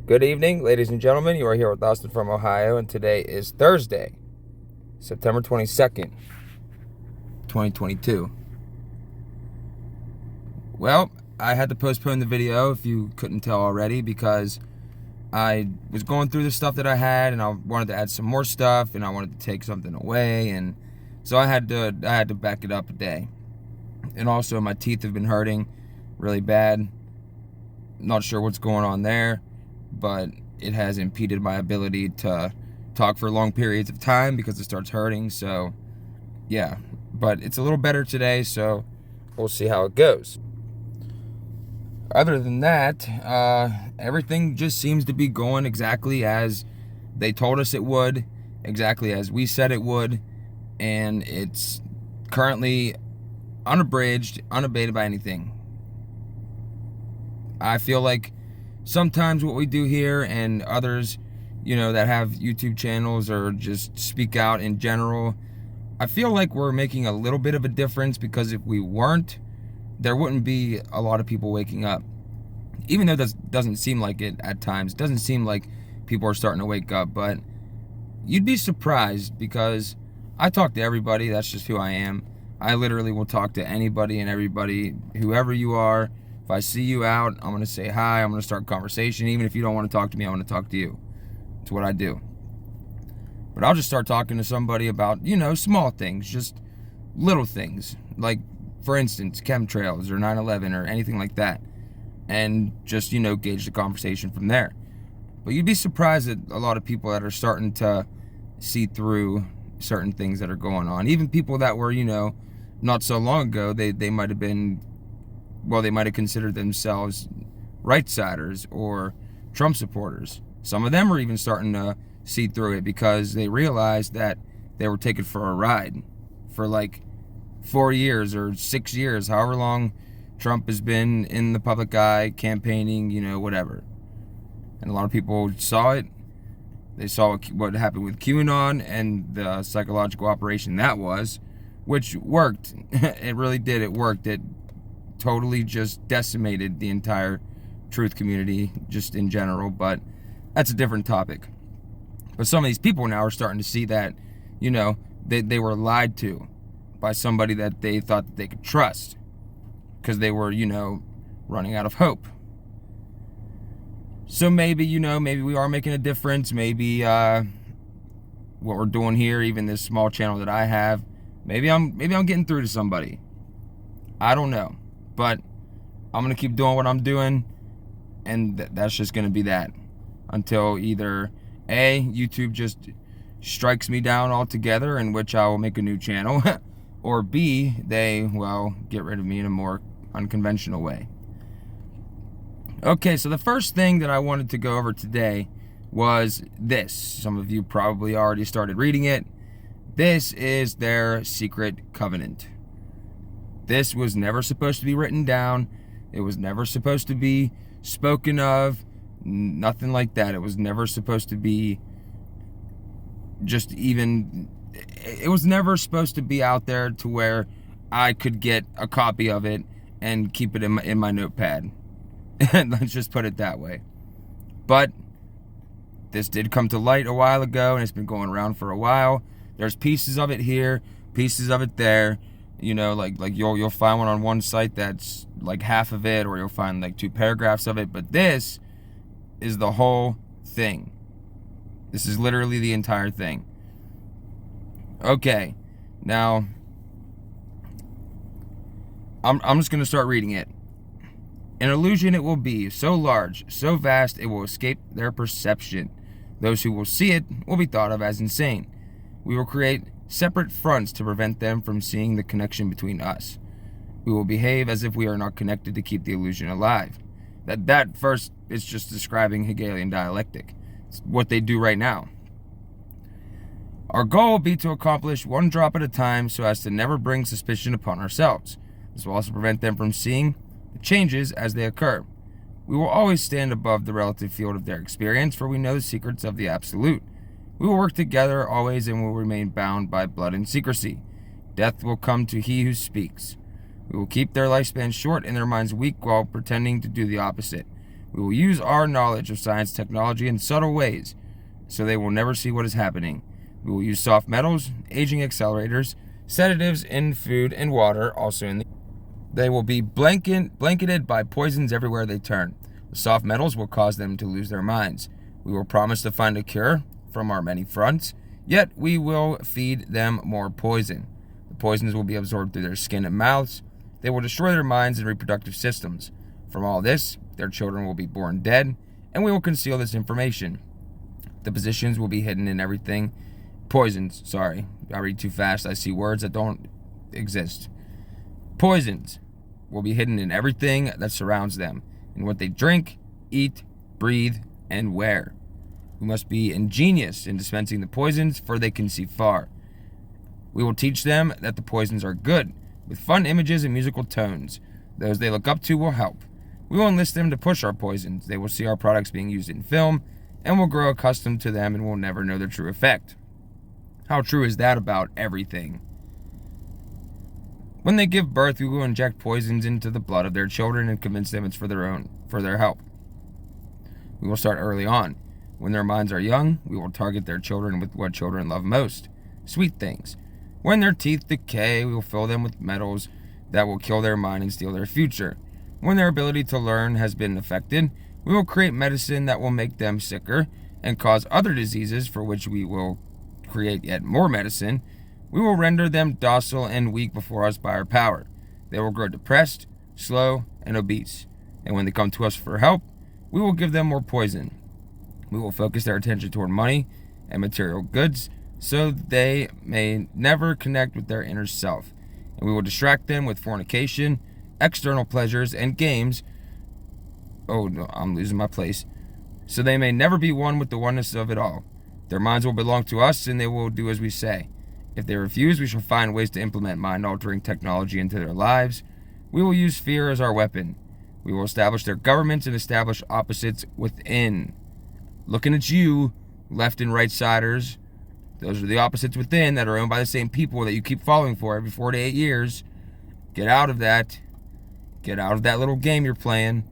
Good evening, ladies and gentlemen. You are here with Austin from Ohio, and today is Thursday, September 22nd, 2022. Well, I had to postpone the video, if you couldn't tell already, because I was going through the stuff that I had, and I wanted to add some more stuff, and I wanted to take something away, and so I had to back it up a day. And also, my teeth have been hurting really bad. Not sure what's going on there, but it has impeded my ability to talk for long periods of time because it starts hurting. So yeah, but it's a little better today, so we'll see how it goes. Other than that, everything just seems to be going exactly as they told us it would, exactly as we said it would, and it's currently unabridged, unabated by anything. I feel like sometimes what we do here and others, that have YouTube channels or just speak out in general, I feel like we're making a little bit of a difference, because if we weren't, there wouldn't be a lot of people waking up. Even though that doesn't seem like it at times. It doesn't seem like people are starting to wake up, but you'd be surprised, because I talk to everybody. That's just who I am. I literally will talk to anybody and everybody, whoever you are. If I see you out, I'm going to say hi. I'm going to start a conversation. Even if you don't want to talk to me, I want to talk to you. It's what I do. But I'll just start talking to somebody about, small things, just little things. Like, for instance, chemtrails or 9/11 or anything like that. And just, gauge the conversation from there. But you'd be surprised at a lot of people that are starting to see through certain things that are going on. Even people that were, not so long ago, they might have been... well, they might have considered themselves right-siders or Trump supporters. Some of them are even starting to see through it, because they realized that they were taken for a ride for like 4 years or 6 years, however long Trump has been in the public eye, campaigning, whatever. And a lot of people saw it. They saw what happened with QAnon and the psychological operation that was, which worked. It really did. It worked. It totally just decimated the entire truth community just in general, but that's a different topic. But some of these people now are starting to see that, they were lied to by somebody that they thought that they could trust, because they were, running out of hope. So maybe, maybe we are making a difference. Maybe what we're doing here, even this small channel that I have, maybe I'm getting through to somebody. I don't know. But I'm going to keep doing what I'm doing, and that's just going to be that. Until either A, YouTube just strikes me down altogether, in which I will make a new channel, or B, they, get rid of me in a more unconventional way. Okay, so the first thing that I wanted to go over today was this. Some of you probably already started reading it. This is their secret covenant. This was never supposed to be written down. It was never supposed to be spoken of. Nothing like that. It was never supposed to be just even... It was never supposed to be out there to where I could get a copy of it and keep it in my notepad. Let's just put it that way. But this did come to light a while ago, and it's been going around for a while. There's pieces of it here, pieces of it there. Like you'll find one on one site that's like half of it, or you'll find like 2 paragraphs of it. But this is the whole thing. This is literally the entire thing. Okay, now I'm just going to start reading it. An illusion it will be, so large, so vast, it will escape their perception. Those who will see it will be thought of as insane. We will create separate fronts to prevent them from seeing the connection between us. We will behave as if we are not connected to keep the illusion alive. That first is just describing Hegelian dialectic. It's what they do right now. Our goal will be to accomplish one drop at a time, so as to never bring suspicion upon ourselves. This will also prevent them from seeing the changes as they occur. We will always stand above the relative field of their experience, for we know the secrets of the absolute. We will work together always, and will remain bound by blood and secrecy. Death will come to he who speaks. We will keep their lifespan short and their minds weak while pretending to do the opposite. We will use our knowledge of science, technology in subtle ways, so they will never see what is happening. We will use soft metals, aging accelerators, sedatives in food and water, They will be blanketed by poisons everywhere they turn. The soft metals will cause them to lose their minds. We will promise to find a cure from our many fronts, yet we will feed them more poison. The poisons will be absorbed through their skin and mouths. They will destroy their minds and reproductive systems. From all this, their children will be born dead, and we will conceal this information. The positions will be hidden in everything. Poisons, sorry, I read too fast. I see words that don't exist. Poisons will be hidden in everything that surrounds them, in what they drink, eat, breathe, and wear. We must be ingenious in dispensing the poisons, for they can see far. We will teach them that the poisons are good, with fun images and musical tones. Those they look up to will help. We will enlist them to push our poisons. They will see our products being used in film, and will grow accustomed to them and will never know their true effect. How true is that about everything? When they give birth, we will inject poisons into the blood of their children and convince them it's for their help. We will start early on. When their minds are young, we will target their children with what children love most, sweet things. When their teeth decay, we will fill them with metals that will kill their mind and steal their future. When their ability to learn has been affected, we will create medicine that will make them sicker and cause other diseases, for which we will create yet more medicine. We will render them docile and weak before us by our power. They will grow depressed, slow, and obese. And when they come to us for help, we will give them more poison. We will focus their attention toward money and material goods, so they may never connect with their inner self. And we will distract them with fornication, external pleasures, and games. Oh, no, I'm losing my place. So they may never be one with the oneness of it all. Their minds will belong to us, and they will do as we say. If they refuse, we shall find ways to implement mind-altering technology into their lives. We will use fear as our weapon. We will establish their governments and establish opposites within. Looking at you, left and right siders. Those are the opposites within that are owned by the same people that you keep falling for every 4 to 8 years. Get out of that. Get out of that little game you're playing.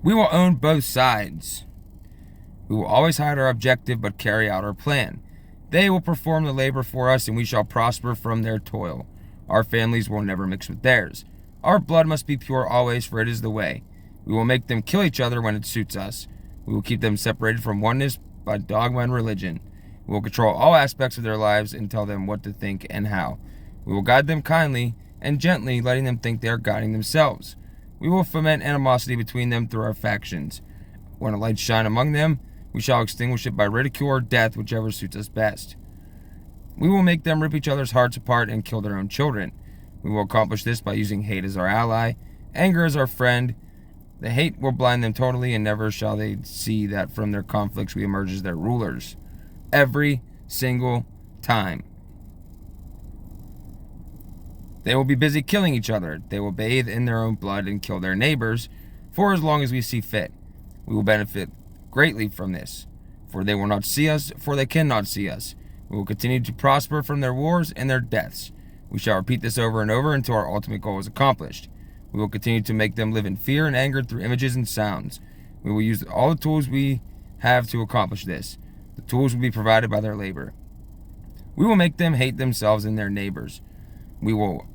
We will own both sides. We will always hide our objective but carry out our plan. They will perform the labor for us, and we shall prosper from their toil. Our families will never mix with theirs. Our blood must be pure always, for it is the way. We will make them kill each other when it suits us. We will keep them separated from oneness by dogma and religion. We will control all aspects of their lives and tell them what to think and how. We will guide them kindly and gently, letting them think they are guiding themselves. We will foment animosity between them through our factions. When a light shine among them, we shall extinguish it by ridicule or death, whichever suits us best. We will make them rip each other's hearts apart and kill their own children. We will accomplish this by using hate as our ally, anger as our friend. The hate will blind them totally, and never shall they see that from their conflicts we emerge as their rulers. Every single time. They will be busy killing each other. They will bathe in their own blood and kill their neighbors for as long as we see fit. We will benefit greatly from this, for they will not see us, for they cannot see us. We will continue to prosper from their wars and their deaths. We shall repeat this over and over until our ultimate goal is accomplished. We will continue to make them live in fear and anger through images and sounds. We will use all the tools we have to accomplish this. The tools will be provided by their labor. We will make them hate themselves and their neighbors. We will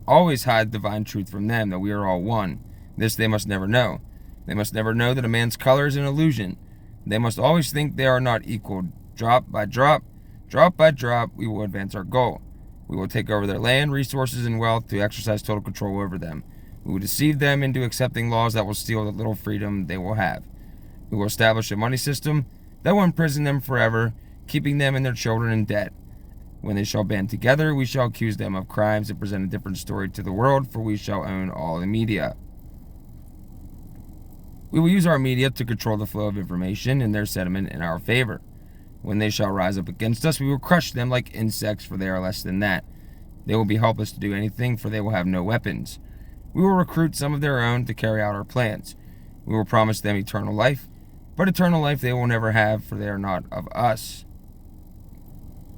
always hide divine truth from them, that we are all one. This they must never know. They must never know that a man's color is an illusion. They must always think they are not equal. Drop by drop, we will advance our goal. We will take over their land, resources, and wealth to exercise total control over them. We will deceive them into accepting laws that will steal the little freedom they will have. We will establish a money system that will imprison them forever, keeping them and their children in debt. When they shall band together, we shall accuse them of crimes and present a different story to the world, for we shall own all the media. We will use our media to control the flow of information and their sentiment in our favor. When they shall rise up against us, we will crush them like insects, for they are less than that. They will be helpless to do anything, for they will have no weapons. We will recruit some of their own to carry out our plans. We will promise them eternal life, but eternal life they will never have, for they are not of us.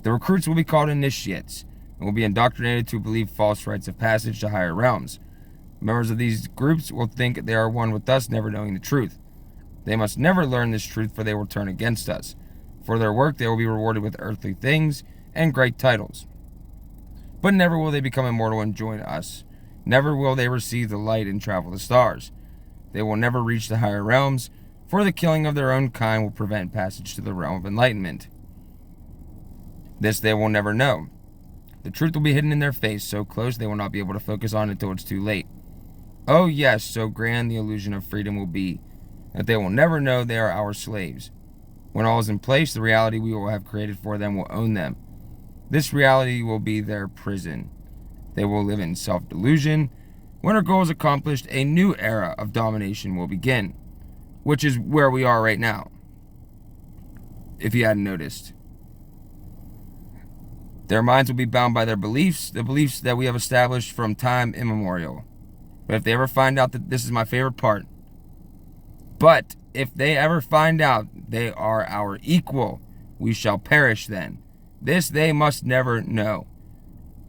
The recruits will be called initiates, and will be indoctrinated to believe false rites of passage to higher realms. Members of these groups will think they are one with us, never knowing the truth. They must never learn this truth, for they will turn against us. For their work, they will be rewarded with earthly things and great titles. But never will they become immortal and join us. Never will they receive the light and travel the stars. They will never reach the higher realms, for the killing of their own kind will prevent passage to the realm of enlightenment. This they will never know. The truth will be hidden in their face, so close they will not be able to focus on it until it's too late. Oh yes, so grand the illusion of freedom will be, that they will never know they are our slaves. When all is in place, the reality we will have created for them will own them. This reality will be their prison. They will live in self-delusion. When our goal is accomplished, a new era of domination will begin, which is where we are right now, if you hadn't noticed. Their minds will be bound by their beliefs, the beliefs that we have established from time immemorial. But if they ever find out that this is my favorite part, but if they ever find out they are our equal, we shall perish then. This they must never know.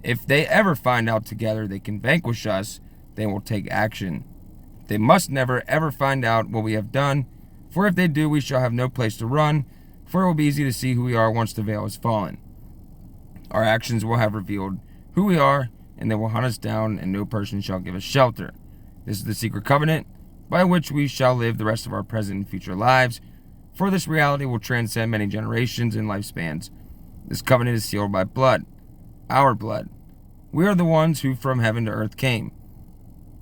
If they ever find out together they can vanquish us, they will take action. They must never ever find out what we have done, for if they do, we shall have no place to run, for it will be easy to see who we are once the veil is fallen. Our actions will have revealed who we are, and they will hunt us down, and no person shall give us shelter. This is the secret covenant by which we shall live the rest of our present and future lives, for this reality will transcend many generations and lifespans. This covenant is sealed by blood, our blood. We are the ones who from heaven to earth came.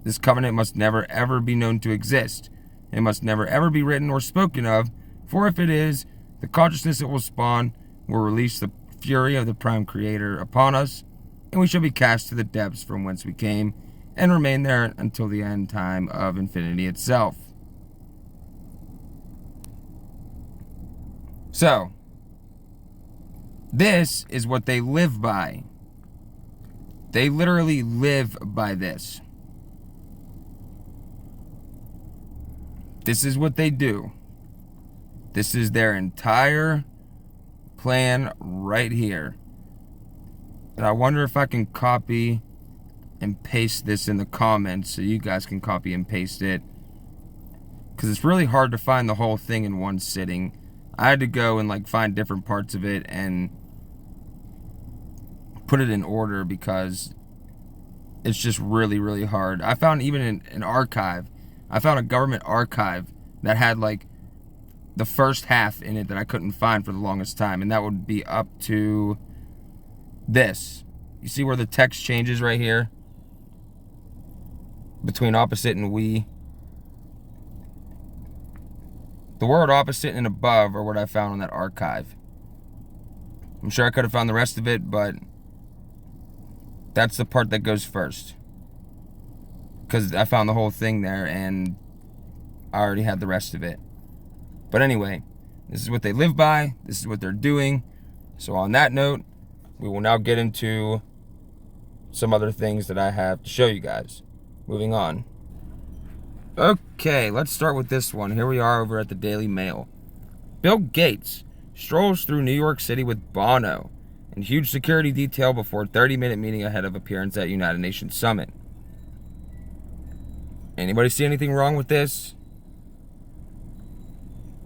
This covenant must never ever be known to exist. It must never ever be written or spoken of, for if it is, the consciousness it will spawn will release the fury of the Prime Creator upon us, and we shall be cast to the depths from whence we came, and remain there until the end time of infinity itself. So, this is what they live by. They literally live by this. This is what they do. This is their entire plan right here. And I wonder if I can copy and paste this in the comments so you guys can copy and paste it. Because it's really hard to find the whole thing in one sitting. I had to go and find different parts of it and put it in order because it's just really, really hard. I found even an archive. I found a government archive that had the first half in it that I couldn't find for the longest time. And that would be up to this. You see where the text changes right here? Between opposite and we. The word opposite and above are what I found on that archive. I'm sure I could have found the rest of it, but that's the part that goes first. Because I found the whole thing there and I already had the rest of it. But anyway, this is what they live by. This is what they're doing. So on that note, we will now get into some other things that I have to show you guys. Moving on. Okay, let's start with this one. Here we are over at the Daily Mail. Bill Gates strolls through New York City with Bono in huge security detail before 30-minute meeting ahead of appearance at United Nations Summit. Anybody see anything wrong with this?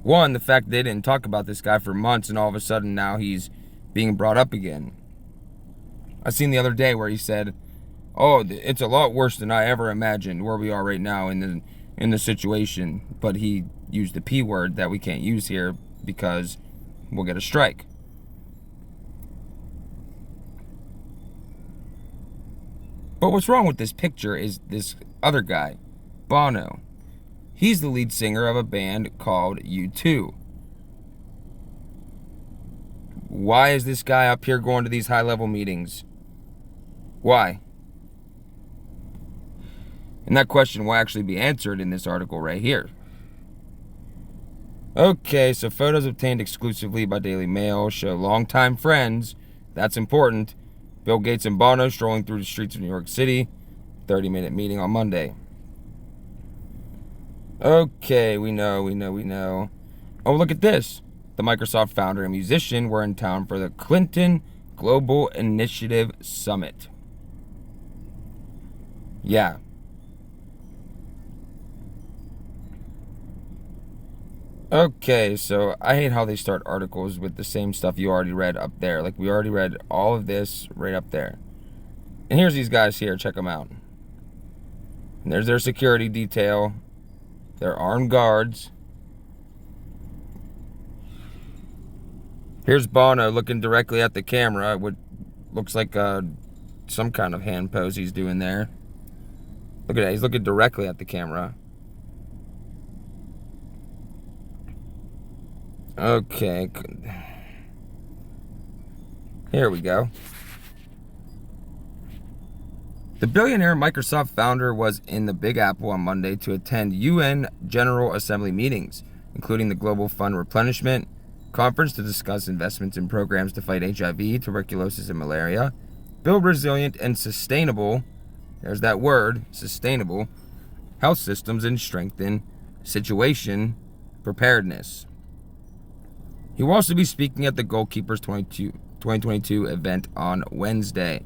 One, the fact they didn't talk about this guy for months and all of a sudden now he's being brought up again. I seen the other day where he said, oh, it's a lot worse than I ever imagined where we are right now in the situation. But he used the P word that we can't use here because we'll get a strike. But what's wrong with this picture is this other guy, Bono. He's the lead singer of a band called U2. Why is this guy up here going to these high-level meetings? Why? And that question will actually be answered in this article right here. Okay, so photos obtained exclusively by Daily Mail show longtime friends, that's important, Bill Gates and Bono strolling through the streets of New York City, 30-minute meeting on Monday. Okay, we know. Oh, look at this. The Microsoft founder and musician were in town for the Clinton Global Initiative Summit. Yeah. Okay, so I hate how they start articles with the same stuff you already read up there. Like, we already read all of this right up there. And here's these guys here. Check them out. And there's their security detail. They're armed guards. Here's Bono looking directly at the camera. What looks like some kind of hand pose he's doing there. Look at that. He's looking directly at the camera. Okay. Here we go. The billionaire Microsoft founder was in the Big Apple on Monday to attend UN General Assembly meetings, including the Global Fund Replenishment Conference to discuss investments in programs to fight HIV, tuberculosis, and malaria, build resilient and sustainable, there's that word, sustainable, health systems, and strengthen situation preparedness. He will also be speaking at the Goalkeepers 2022 event on Wednesday.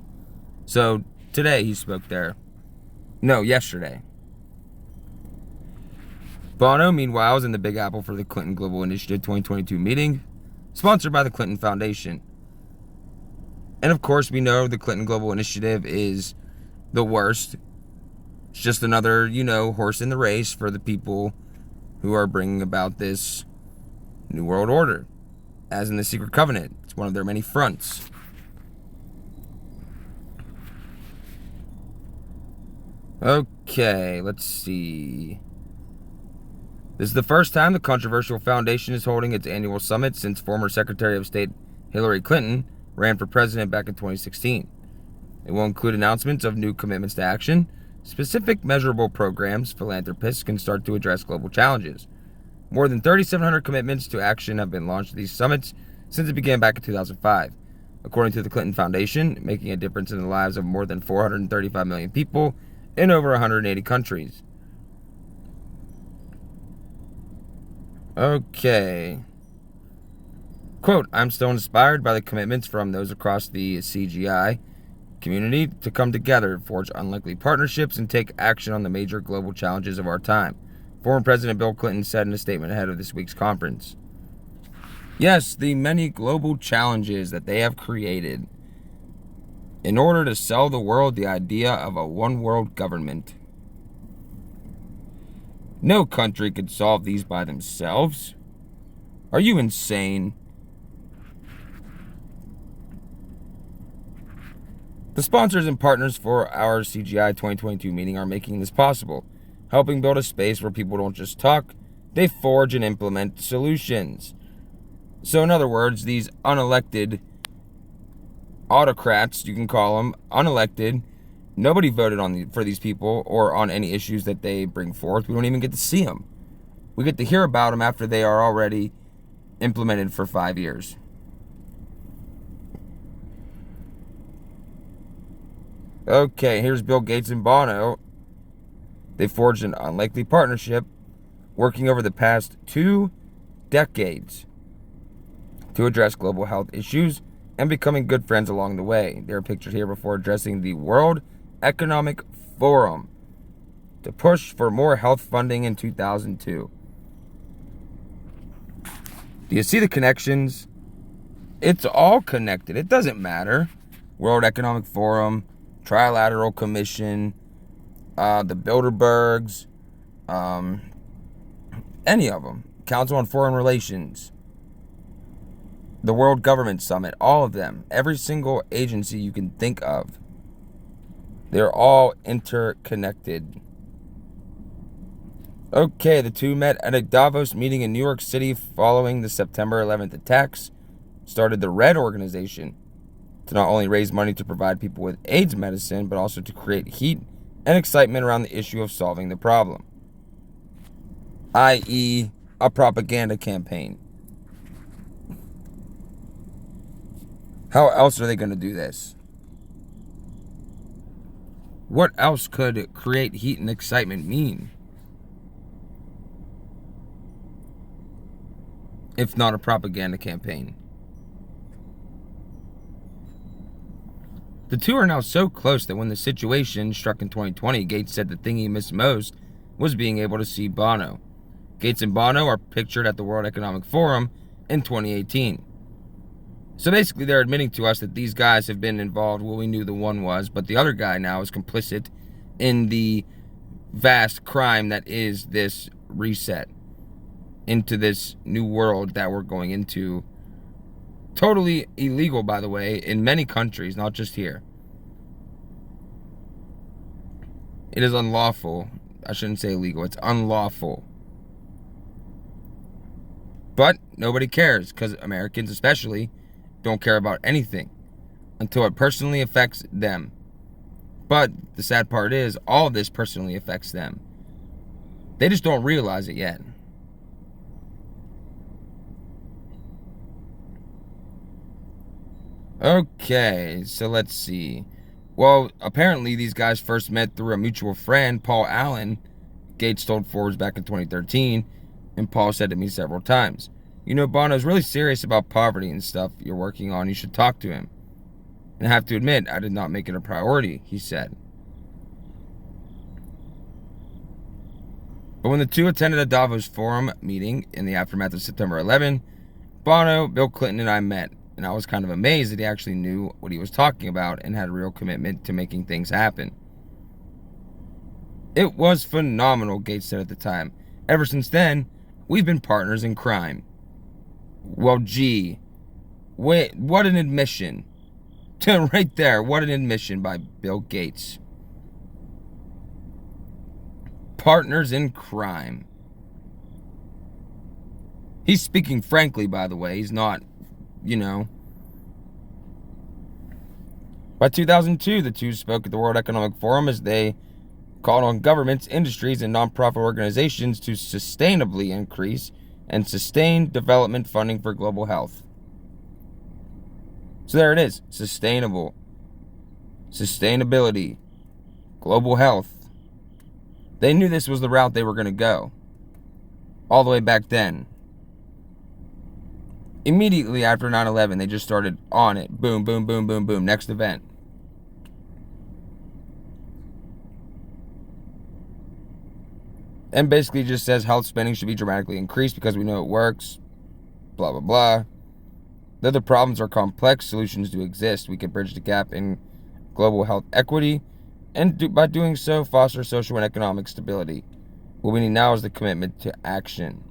So today he spoke there. No, yesterday. Bono, meanwhile, is in the Big Apple for the Clinton Global Initiative 2022 meeting, sponsored by the Clinton Foundation. And of course, we know the Clinton Global Initiative is the worst. It's just another, horse in the race for the people who are bringing about this New World Order. As in the Secret Covenant, it's one of their many fronts. Okay, let's see. This is the first time the controversial foundation is holding its annual summit since former Secretary of State Hillary Clinton ran for president back in 2016. It will include announcements of new commitments to action, specific measurable programs philanthropists can start to address global challenges. More than 3,700 commitments to action have been launched at these summits since it began back in 2005. According to the Clinton Foundation, making a difference in the lives of more than 435 million people in over 180 countries. Okay. Quote, I'm still inspired by the commitments from those across the CGI community to come together, forge unlikely partnerships, and take action on the major global challenges of our time, former President Bill Clinton said in a statement ahead of this week's conference. Yes, the many global challenges that they have created in order to sell the world the idea of a one-world government. No country could solve these by themselves. Are you insane? The sponsors and partners for our CGI 2022 meeting are making this possible, helping build a space where people don't just talk, they forge and implement solutions. So in other words, these unelected autocrats, you can call them, unelected, nobody voted for these people or on any issues that they bring forth. We don't even get to see them. We get to hear about them after they are already implemented for 5 years. Okay, here's Bill Gates and Bono. They forged an unlikely partnership, working over the past 2 decades to address global health issues and becoming good friends along the way. They are pictured here before addressing the World Economic Forum to push for more health funding in 2002. Do you see the connections? It's all connected. It doesn't matter. World Economic Forum, Trilateral Commission, the Bilderbergs, any of them. Council on Foreign Relations, the World Government Summit, all of them. Every single agency you can think of. They're all interconnected. Okay, the two met at a Davos meeting in New York City following the September 11th attacks. Started the RED organization to not only raise money to provide people with AIDS medicine, but also to create heat and excitement around the issue of solving the problem, i.e., a propaganda campaign. How else are they going to do this? What else could create heat and excitement mean, if not a propaganda campaign? The two are now so close that when the situation struck in 2020, Gates said the thing he missed most was being able to see Bono. Gates and Bono are pictured at the World Economic Forum in 2018. So basically they're admitting to us that these guys have been involved. Well, we knew the one was, but the other guy now is complicit in the vast crime that is this reset into this new world that we're going into. Totally illegal, by the way, in many countries, not just here. It is unlawful. I shouldn't say illegal. It's unlawful. But nobody cares, because Americans especially don't care about anything until it personally affects them. But the sad part is, all of this personally affects them. They just don't realize it yet. Okay, so let's see. Well, apparently these guys first met through a mutual friend, Paul Allen. Gates told Forbes back in 2013, and Paul said to me several times, "You know, Bono's really serious about poverty and stuff you're working on. You should talk to him." And I have to admit, I did not make it a priority, he said. But when the two attended a Davos Forum meeting in the aftermath of September 11, Bono, Bill Clinton, and I met. And I was kind of amazed that he actually knew what he was talking about and had a real commitment to making things happen. "It was phenomenal," Gates said at the time. "Ever since then, we've been partners in crime." Well, gee, wait, what an admission. Right there, what an admission by Bill Gates. Partners in crime. He's speaking frankly, by the way. He's not, By 2002, the two spoke at the World Economic Forum as they called on governments, industries, and nonprofit organizations to sustainably increase and sustain development funding for global health. So there it is. Sustainable. Sustainability. Global health. They knew this was the route they were going to go. All the way back then. Immediately after 9/11, they just started on it. Boom, boom, boom, boom, boom. Next event. And basically just says health spending should be dramatically increased because we know it works. Blah, blah, blah. Though the problems are complex, solutions do exist. We can bridge the gap in global health equity and by doing so, foster social and economic stability. What we need now is the commitment to action.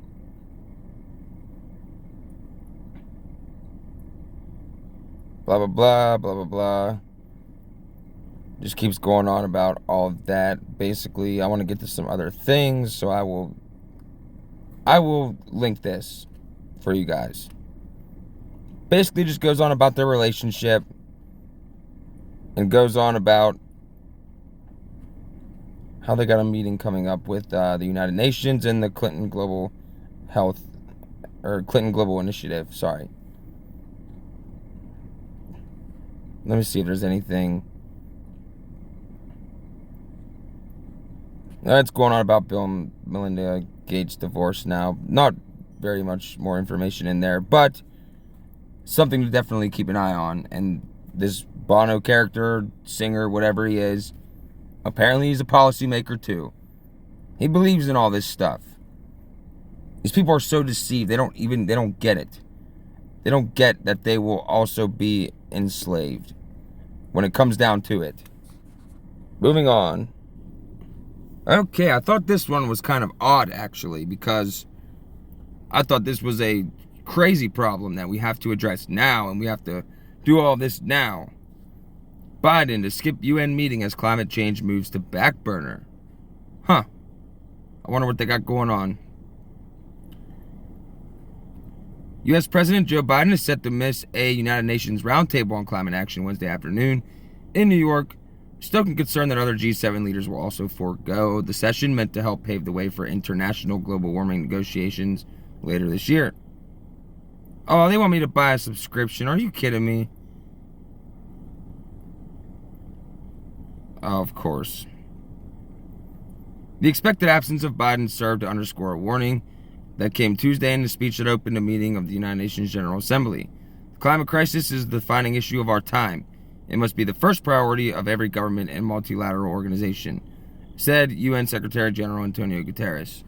Blah, blah, blah, blah, blah, blah. Just keeps going on about all of that. Basically, I want to get to some other things, so I will link this for you guys. Basically, just goes on about their relationship and goes on about how they got a meeting coming up with the United Nations and the Clinton Global Health, or Clinton Global Initiative, sorry. Let me see if there's anything. That's going on about Bill and Melinda Gates' divorce now. Not very much more information in there, but something to definitely keep an eye on. And this Bono character, singer, whatever he is, apparently he's a policymaker too. He believes in all this stuff. These people are so deceived, they don't get it. They don't get that they will also be enslaved when it comes down to it. Moving on. Okay, I thought this one was kind of odd, actually, because I thought this was a crazy problem that we have to address now, and we have to do all this now. Biden to skip UN meeting as climate change moves to back burner. Huh. I wonder what they got going on. U.S. President Joe Biden is set to miss a United Nations roundtable on climate action Wednesday afternoon in New York, stoking concern that other G7 leaders will also forego the session meant to help pave the way for international global warming negotiations later this year. Oh, they want me to buy a subscription. Are you kidding me? Oh, of course. The expected absence of Biden served to underscore a warning that came Tuesday in the speech that opened a meeting of the United Nations General Assembly. The climate crisis is the defining issue of our time. It must be the first priority of every government and multilateral organization, said UN Secretary General Antonio Guterres.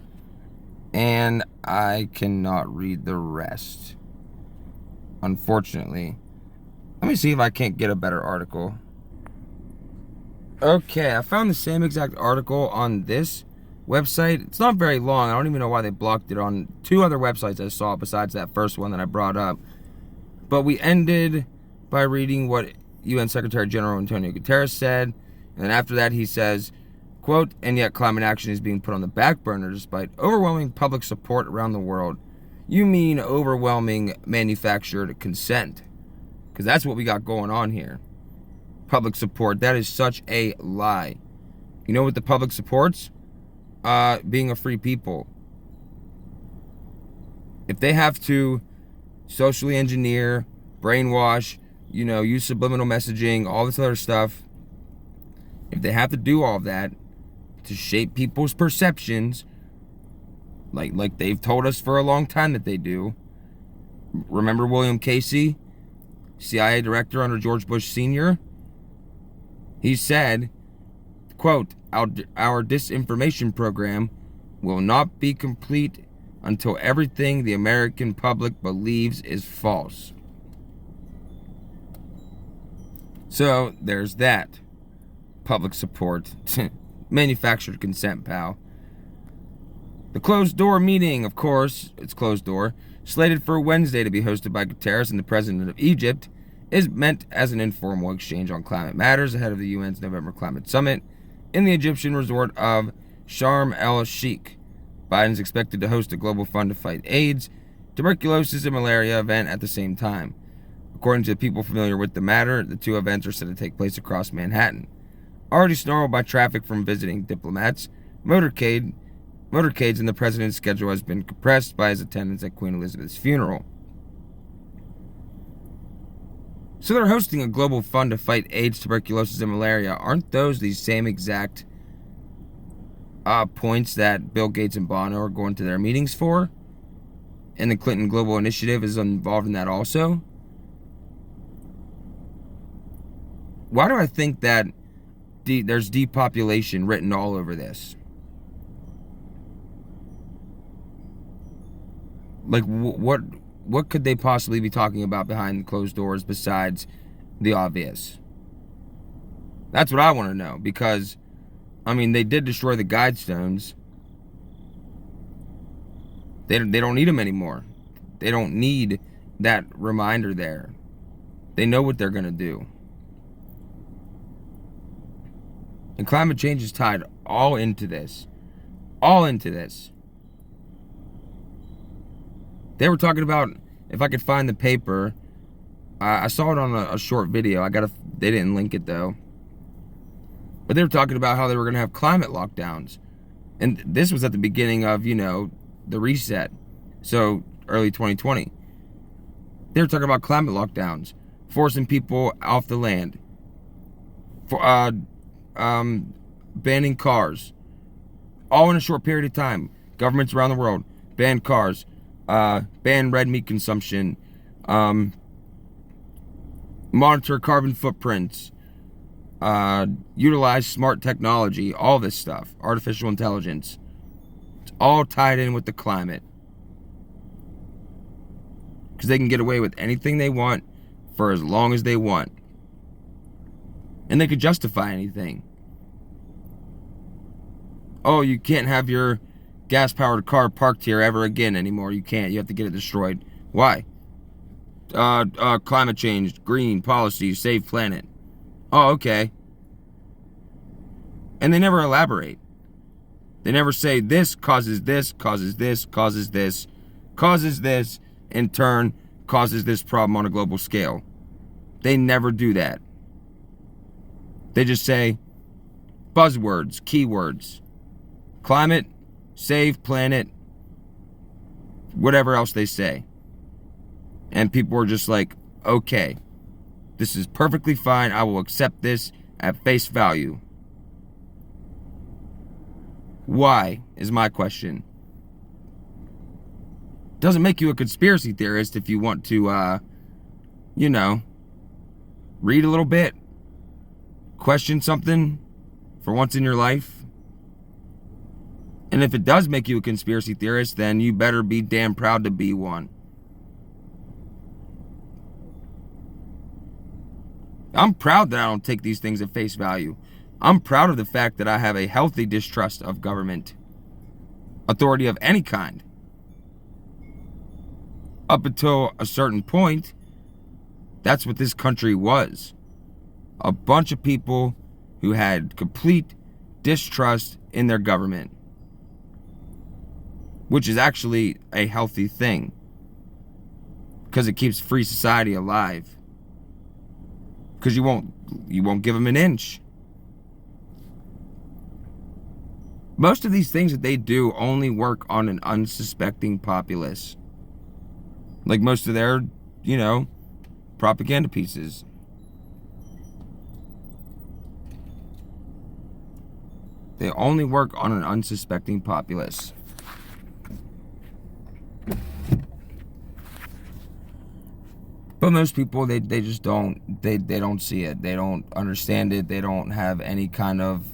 And I cannot read the rest, unfortunately. Let me see if I can't get a better article. Okay, I found the same exact article on this website. It's not very long. I don't even know why they blocked it on 2 other websites I saw besides that first one that I brought up. But we ended by reading what UN Secretary General Antonio Guterres said. And then after that he says, quote, and yet climate action is being put on the back burner despite overwhelming public support around the world. You mean overwhelming manufactured consent? Because that's what we got going on here. Public support. That is such a lie. You know what the public supports? Being a free people. If they have to socially engineer, brainwash, use subliminal messaging, all this other stuff, if they have to do all of that to shape people's perceptions, like they've told us for a long time that they do. Remember William Casey, CIA director under George Bush Sr.? He said, quote, our disinformation program will not be complete until everything the American public believes is false. So, there's that. Public support. Manufactured consent, pal. The closed door meeting, of course, it's closed door, slated for Wednesday to be hosted by Guterres and the president of Egypt, is meant as an informal exchange on climate matters ahead of the UN's November climate summit in the Egyptian resort of Sharm el-Sheikh. Biden is expected to host a global fund to fight AIDS, tuberculosis, and malaria event at the same time. According to people familiar with the matter, the 2 events are set to take place across Manhattan. Already snarled by traffic from visiting diplomats, motorcades in the president's schedule has been compressed by his attendance at Queen Elizabeth's funeral. So they're hosting a global fund to fight AIDS, tuberculosis, and malaria. Aren't those these same exact points that Bill Gates and Bono are going to their meetings for? And the Clinton Global Initiative is involved in that also? Why do I think that there's depopulation written all over this? Like, what could they possibly be talking about behind closed doors besides the obvious? That's what I want to know, because, they did destroy the guidestones. They don't need them anymore. They don't need that reminder there. They know what they're going to do. And climate change is tied all into this. All into this. They were talking about, if I could find the paper, I saw it on a short video. They didn't link it though. But they were talking about how they were going to have climate lockdowns. And this was at the beginning of, the reset. So, early 2020. They were talking about climate lockdowns, forcing people off the land, for banning cars, all in a short period of time. Governments around the world banned cars, ban red meat consumption, monitor carbon footprints, utilize smart technology, all this stuff, artificial intelligence. It's all tied in with the climate. Because they can get away with anything they want for as long as they want. And they could justify anything. Oh, you can't have your gas-powered car parked here ever again anymore. You can't. You have to get it destroyed. Why? Climate change, green policy, save planet. Oh, okay. And they never elaborate. They never say this causes this, causes this, causes this, causes this, in turn causes this problem on a global scale. They never do that. They just say buzzwords, keywords. Climate, save planet, whatever else they say. And people are just like, okay, this is perfectly fine. I will accept this at face value. Why is my question. Doesn't make you a conspiracy theorist if you want to, read a little bit, question something for once in your life. And if it does make you a conspiracy theorist, then you better be damn proud to be one. I'm proud that I don't take these things at face value. I'm proud of the fact that I have a healthy distrust of government, authority of any kind. Up until a certain point, that's what this country was. A bunch of people who had complete distrust in their government, which is actually a healthy thing because it keeps free society alive. Because you won't give them an inch. Most of these things that they do only work on an unsuspecting populace. Like most of their, propaganda pieces. They only work on an unsuspecting populace. But most people, they just don't, they don't see it. They don't understand it. They don't have any kind of,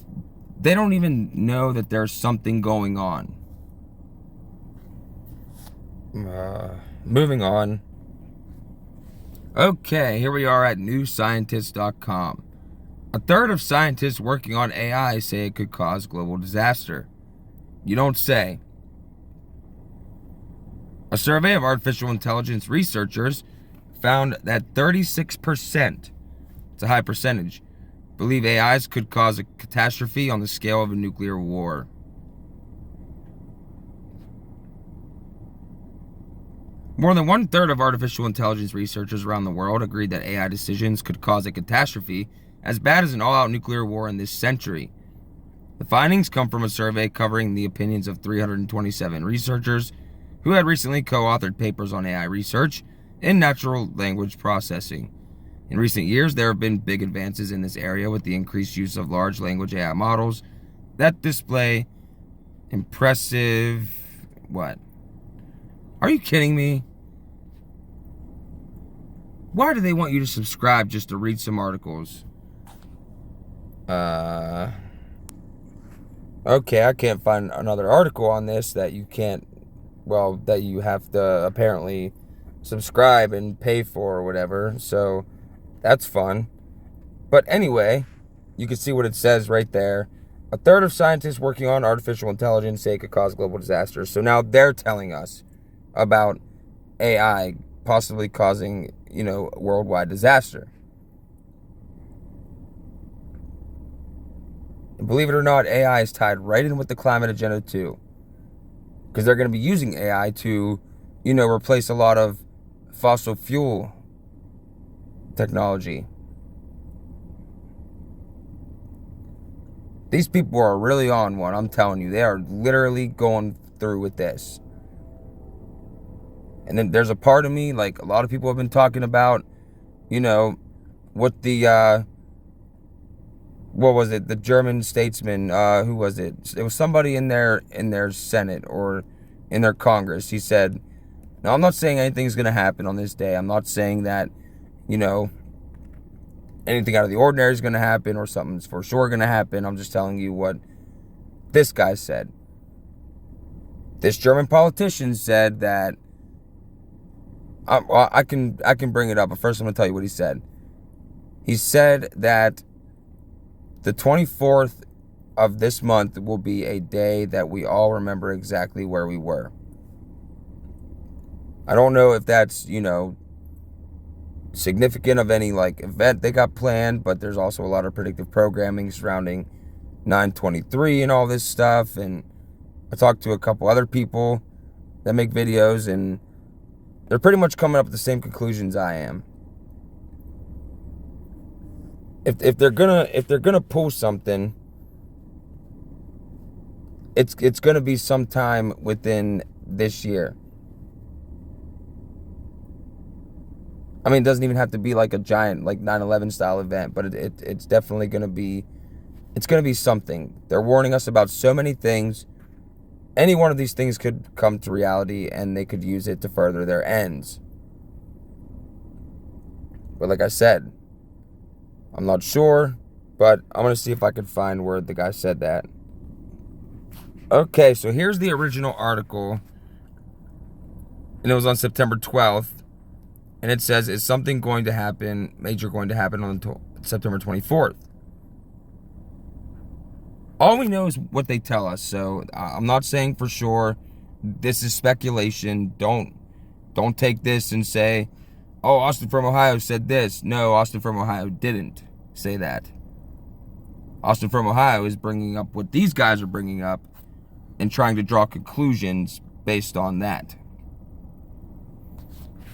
they don't even know that there's something going on. Moving on. Okay, here we are at newscientist.com. A third of scientists working on AI say it could cause global disaster. You don't say. A survey of artificial intelligence researchers found that 36%, it's a high percentage, believe AIs could cause a catastrophe on the scale of a nuclear war. More than 1/3 of artificial intelligence researchers around the world agreed that AI decisions could cause a catastrophe as bad as an all-out nuclear war in this century. The findings come from a survey covering the opinions of 327 researchers who had recently co-authored papers on AI research in natural language processing. In recent years, there have been big advances in this area with the increased use of large language AI models that display impressive... What? Are you kidding me? Why do they want you to subscribe just to read some articles? Okay, I can't find another article on this that you can't... Well, that you have to apparently subscribe and pay for or whatever, so that's fun. But anyway, you can see what it says right there. A third of scientists working on artificial intelligence say it could cause global disasters. So now they're telling us about AI possibly causing, worldwide disaster. And believe it or not, AI is tied right in with the climate agenda too. Because they're going to be using AI to, replace a lot of fossil fuel technology. These people are really on one, I'm telling you. They are literally going through with this. And then there's a part of me, like a lot of people have been talking about, what the, what was it? The German statesman, who was it? It was somebody in their Senate or in their Congress. He said, now, I'm not saying anything's going to happen on this day. I'm not saying that, anything out of the ordinary is going to happen or something's for sure going to happen. I'm just telling you what this guy said. This German politician said that, I can bring it up, but first I'm going to tell you what he said. He said that the 24th of this month will be a day that we all remember exactly where we were. I don't know if that's, significant of any event they got planned, but there's also a lot of predictive programming surrounding 9/23 and all this stuff. And I talked to a couple other people that make videos, and they're pretty much coming up with the same conclusions I am. If they're gonna pull something, it's gonna be sometime within this year. I mean, it doesn't even have to be like a giant, 9/11 style event, but it's definitely going to be, it's going to be something. They're warning us about so many things. Any one of these things could come to reality, and they could use it to further their ends. But like I said, I'm not sure, but I'm going to see if I can find where the guy said that. Okay, so here's the original article, and it was on September 12th, and it says, is something going to happen, major going to happen on September 24th? All we know is what they tell us, so I'm not saying for sure. This is speculation. Don't take this and say, oh, Austin from Ohio said this. No, Austin from Ohio didn't say that. Austin from Ohio is bringing up what these guys are bringing up and trying to draw conclusions based on that.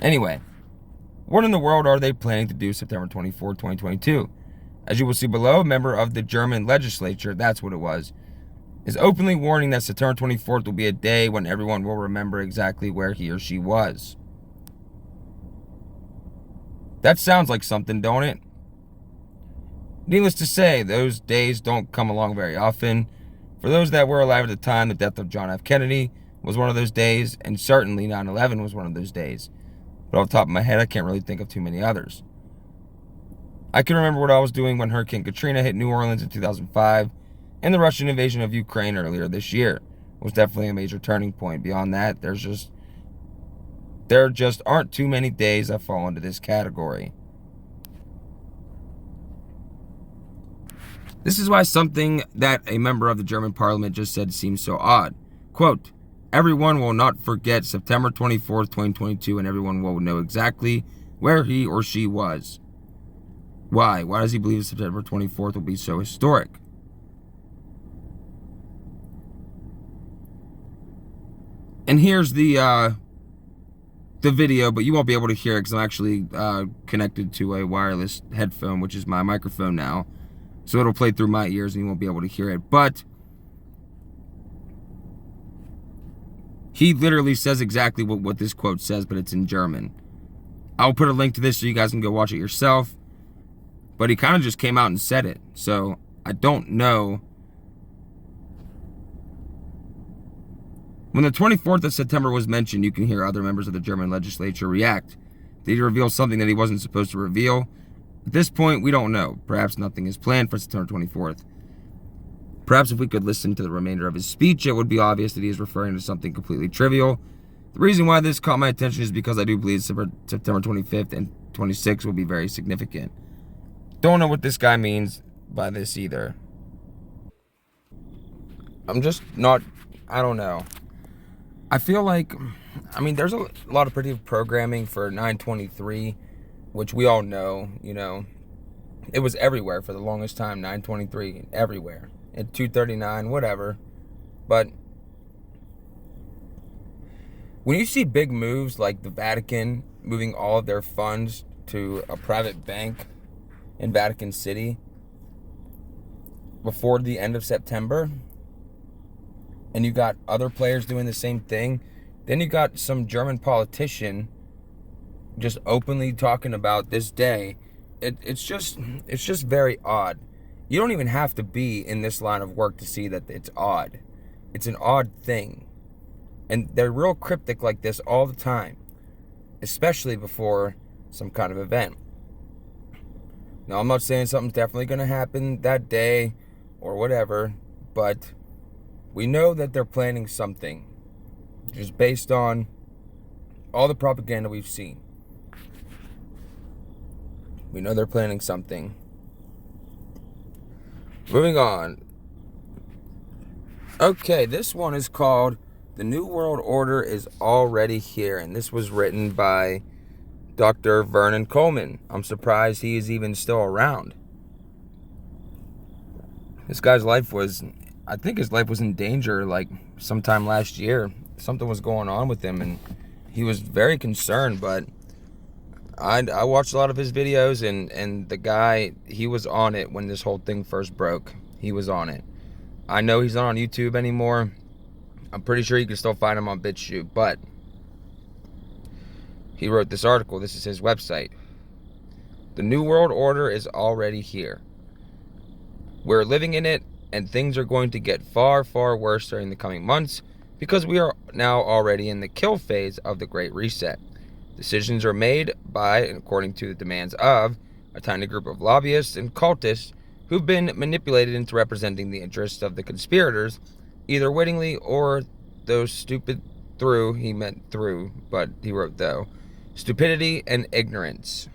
Anyway, what in the world are they planning to do September 24, 2022? As you will see below, a member of the German Legislature, that's what it was, is openly warning that September 24th will be a day when everyone will remember exactly where he or she was. That sounds like something, don't it? Needless to say, those days don't come along very often. For those that were alive at the time, the death of John F. Kennedy was one of those days, and certainly 9/11 was one of those days. But off the top of my head, I can't really think of too many others. I can remember what I was doing when Hurricane Katrina hit New Orleans in 2005, and the Russian invasion of Ukraine earlier this year was definitely a major turning point. Beyond that, there just aren't too many days that fall into this category. This is why something that a member of the German parliament just said seems so odd. Quote, everyone will not forget September 24th, 2022, and everyone will know exactly where he or she was. Why? Why does he believe September 24th will be so historic? And here's the video, but you won't be able to hear it because I'm actually connected to a wireless headphone, which is my microphone now. So it'll play through my ears and you won't be able to hear it. But he literally says exactly what this quote says, but it's in German. I'll put a link to this so you guys can go watch it yourself. But he kind of just came out and said it. So I don't know. When the 24th of September was mentioned, you can hear other members of the German legislature react. Did he reveal something that he wasn't supposed to reveal? At this point, we don't know. Perhaps nothing is planned for September 24th. Perhaps if we could listen to the remainder of his speech, it would be obvious that he is referring to something completely trivial. The reason why this caught my attention is because I do believe September 25th and 26th will be very significant. Don't know what this guy means by this either. I'm just not, I don't know. I feel like, there's a lot of predictive programming for 923, which we all know, it was everywhere for the longest time, 923, everywhere, at 239, whatever. But when you see big moves like the Vatican moving all of their funds to a private bank in Vatican City before the end of September, and you got other players doing the same thing, then you got some German politician just openly talking about this day. It's just very odd. You don't even have to be in this line of work to see that it's odd. It's an odd thing. And they're real cryptic like this all the time, especially before some kind of event. Now, I'm not saying something's definitely going to happen that day or whatever, but we know that they're planning something just based on all the propaganda we've seen. We know they're planning something. Moving on. Okay, this one is called The New World Order is Already Here, and this was written by Dr. Vernon Coleman. I'm surprised he is even still around. This guy's life was, I think his life was in danger like sometime last year. Something was going on with him and he was very concerned, but I watched a lot of his videos and the guy, he was on it when this whole thing first broke. He was on it. I know he's not on YouTube anymore. I'm pretty sure you can still find him on BitChute, but he wrote this article. This is his website. The New World Order is already here. We're living in it, and things are going to get far, far worse during the coming months because we are now already in the kill phase of the Great Reset. Decisions are made by, and according to the demands of, a tiny group of lobbyists and cultists who've been manipulated into representing the interests of the conspirators either wittingly or though stupid through, he meant through, but he wrote though, stupidity and ignorance.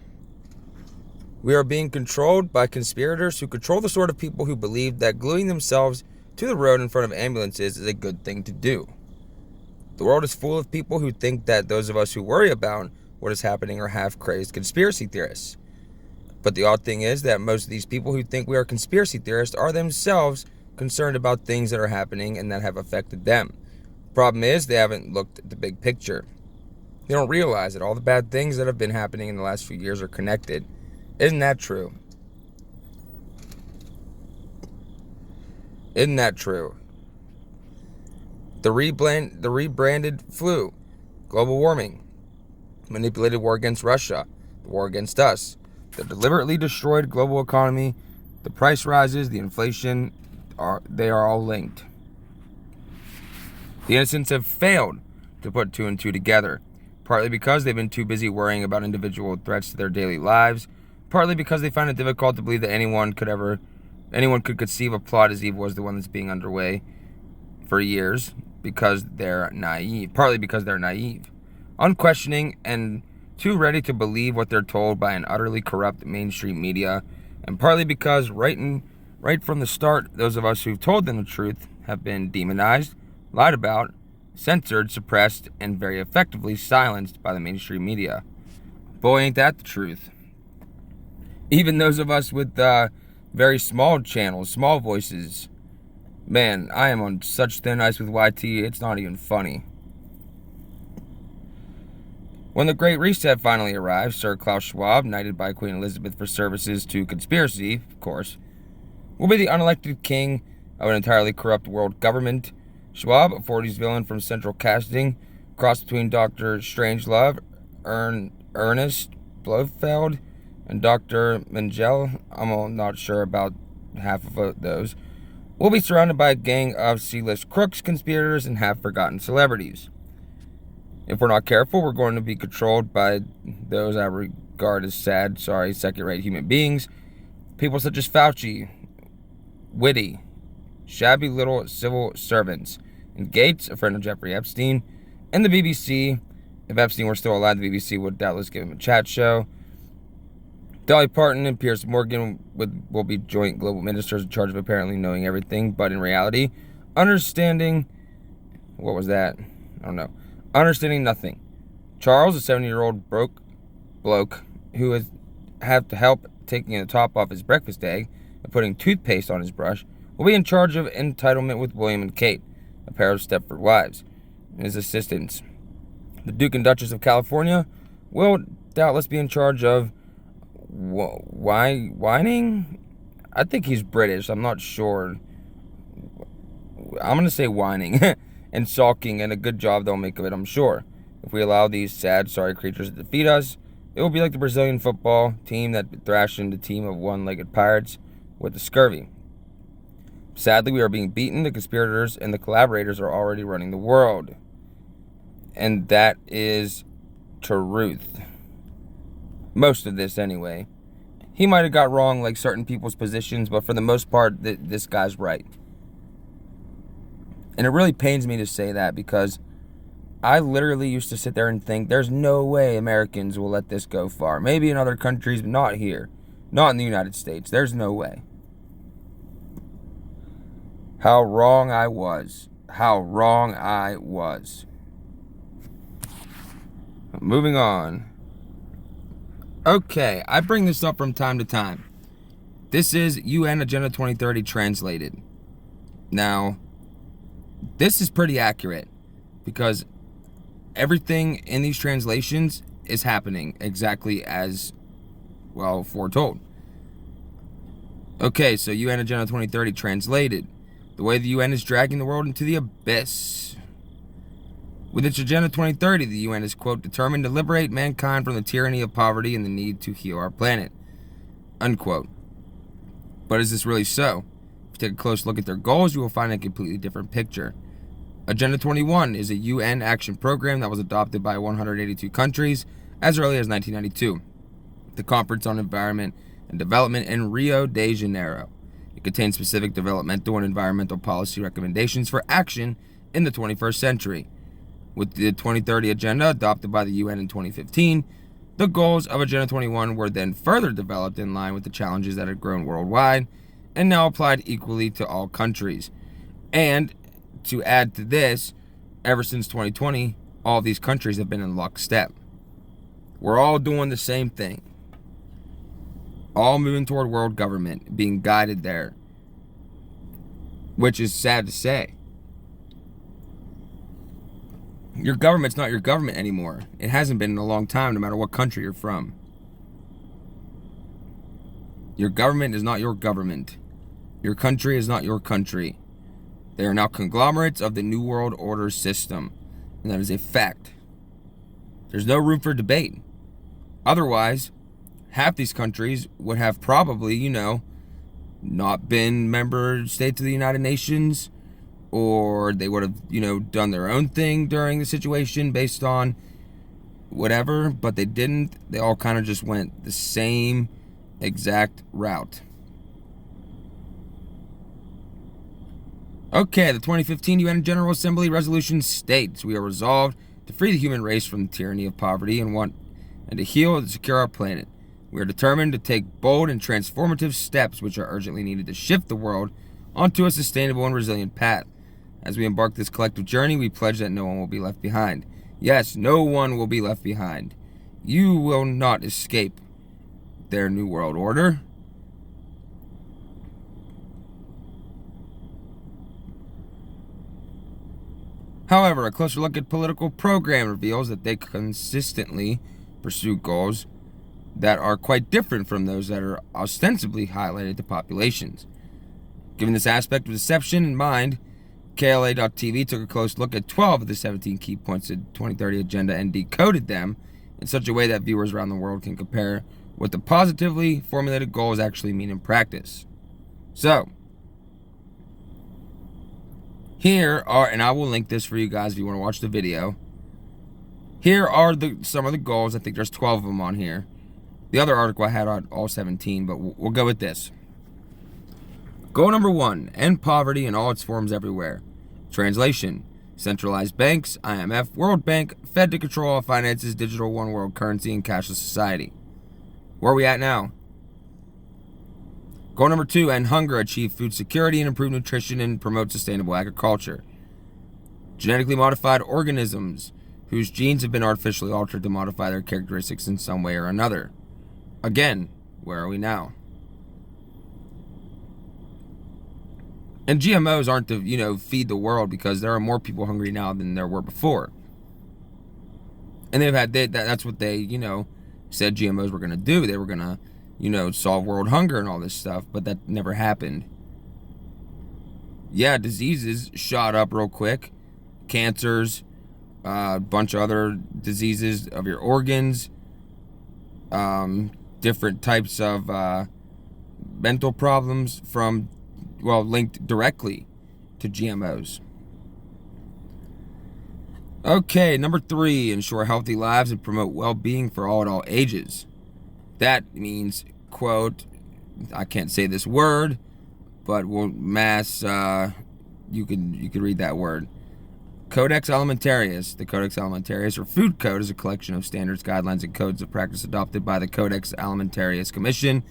We are being controlled by conspirators who control the sort of people who believe that gluing themselves to the road in front of ambulances is a good thing to do. The world is full of people who think that those of us who worry about what is happening are half-crazed conspiracy theorists. But the odd thing is that most of these people who think we are conspiracy theorists are themselves concerned about things that are happening and that have affected them. The problem is they haven't looked at the big picture. They don't realize that all the bad things that have been happening in the last few years are connected. Isn't that true? Isn't that true? The rebranded flu, global warming, manipulated war against Russia, the war against us, the deliberately destroyed global economy, the price rises, the inflation, they are all linked. The innocents have failed to put two and two together, partly because they've been too busy worrying about individual threats to their daily lives, partly because they find it difficult to believe that anyone could conceive a plot as evil as the one that's being underway for years, because they're naive, partly because they're naive, unquestioning, and too ready to believe what they're told by an utterly corrupt mainstream media, and partly because right from the start, those of us who've told them the truth have been demonized, lied about, censored, suppressed, and very effectively silenced by the mainstream media. Boy, ain't that the truth. Even those of us with very small channels, small voices, man, I am on such thin ice with YT, it's not even funny. When the Great Reset finally arrived, Sir Klaus Schwab, knighted by Queen Elizabeth for services to conspiracy, of course, will be the unelected king of an entirely corrupt world government. Schwab, a 40s villain from Central Casting, cross between Dr. Strangelove, Ernest Blofeld, and Dr. Mengele, I'm not sure about half of those, will be surrounded by a gang of C-list crooks, conspirators, and half-forgotten celebrities. If we're not careful, we're going to be controlled by those I regard as second-rate human beings. People such as Fauci, witty, shabby little civil servants, and Gates, a friend of Jeffrey Epstein, and the BBC. If Epstein were still alive, the BBC would doubtless give him a chat show. Dolly Parton and Piers Morgan will be joint global ministers in charge of apparently knowing everything, but in reality, understanding... What was that? I don't know. Understanding nothing. Charles, a 70-year-old broke bloke who has had to help taking the top off his breakfast egg and putting toothpaste on his brush, will be in charge of entitlement with William and Kate, a pair of Stepford wives, and his assistants. The Duke and Duchess of California will doubtless be in charge of whining? I think he's British. I'm not sure. I'm going to say whining and sulking, and a good job they'll make of it, I'm sure. If we allow these sad, sorry creatures to defeat us, it will be like the Brazilian football team that thrashed into a team of one-legged pirates with the scurvy. Sadly, we are being beaten. The conspirators and the collaborators are already running the world. And that is truth. Most of this, anyway. He might have got wrong, like certain people's positions, but for the most part, this guy's right. And it really pains me to say that, because I literally used to sit there and think, there's no way Americans will let this go far. Maybe in other countries, but not here. Not in the United States. There's no way. How wrong I was. How wrong I was. Moving on. Okay, I bring this up from time to time. This is UN Agenda 2030 translated. Now, this is pretty accurate, because everything in these translations is happening exactly as, well, foretold. Okay, so UN Agenda 2030 translated. The way the UN is dragging the world into the abyss. With its Agenda 2030, the UN is, quote, determined to liberate mankind from the tyranny of poverty and the need to heal our planet, unquote. But is this really so? If you take a close look at their goals, you will find a completely different picture. Agenda 21 is a UN action program that was adopted by 182 countries as early as 1992. The Conference on Environment and Development in Rio de Janeiro. It contains specific developmental and environmental policy recommendations for action in the 21st century. With the 2030 Agenda adopted by the UN in 2015, the goals of Agenda 21 were then further developed in line with the challenges that had grown worldwide and now applied equally to all countries. And to add to this, ever since 2020, all these countries have been in lockstep. We're all doing the same thing. All moving toward world government, being guided there. Which is sad to say. Your government's not your government anymore. It hasn't been in a long time, no matter what country you're from. Your government is not your government. Your country is not your country. They are now conglomerates of the New World Order system. And that is a fact. There's no room for debate. Otherwise, half these countries would have probably, not been member states of the United Nations, or they would have, done their own thing during the situation based on whatever, but they didn't. They all kind of just went the same exact route. Okay, the 2015 UN General Assembly resolution states, "We are resolved to free the human race from the tyranny of poverty and to heal and secure our planet. We are determined to take bold and transformative steps which are urgently needed to shift the world onto a sustainable and resilient path. As we embark this collective journey, we pledge that no one will be left behind." Yes, no one will be left behind. You will not escape their New World Order. However, a closer look at political program reveals that they consistently pursue goals that are quite different from those that are ostensibly highlighted to populations. Given this aspect of deception in mind, KLA.TV took a close look at 12 of the 17 key points of the 2030 Agenda and decoded them in such a way that viewers around the world can compare what the positively formulated goals actually mean in practice. So, here are, and I will link this for you guys if you want to watch the video. Here are some of the goals. I think there's 12 of them on here. The other article I had on all 17, but we'll go with this. Goal number 1, end poverty in all its forms everywhere. Translation: centralized banks, IMF, World Bank, Fed to control all finances, digital one world currency, and cashless society. Where are we at now? Goal number 2, end hunger, achieve food security, and improve nutrition, and promote sustainable agriculture. Genetically modified organisms whose genes have been artificially altered to modify their characteristics in some way or another. Again, where are we now? And GMOs aren't to, feed the world, because there are more people hungry now than there were before. And that's what they, said GMOs were going to do. They were going to, solve world hunger and all this stuff, but that never happened. Yeah, diseases shot up real quick. Cancers, a bunch of other diseases of your organs, different types of mental problems linked directly to GMOs. Okay, number 3, ensure healthy lives and promote well-being for all at all ages. That means, quote, I can't say this word, but you could read that word. Codex Alimentarius. The Codex Alimentarius, or Food Code, is a collection of standards, guidelines, and codes of practice adopted by the Codex Alimentarius Commission.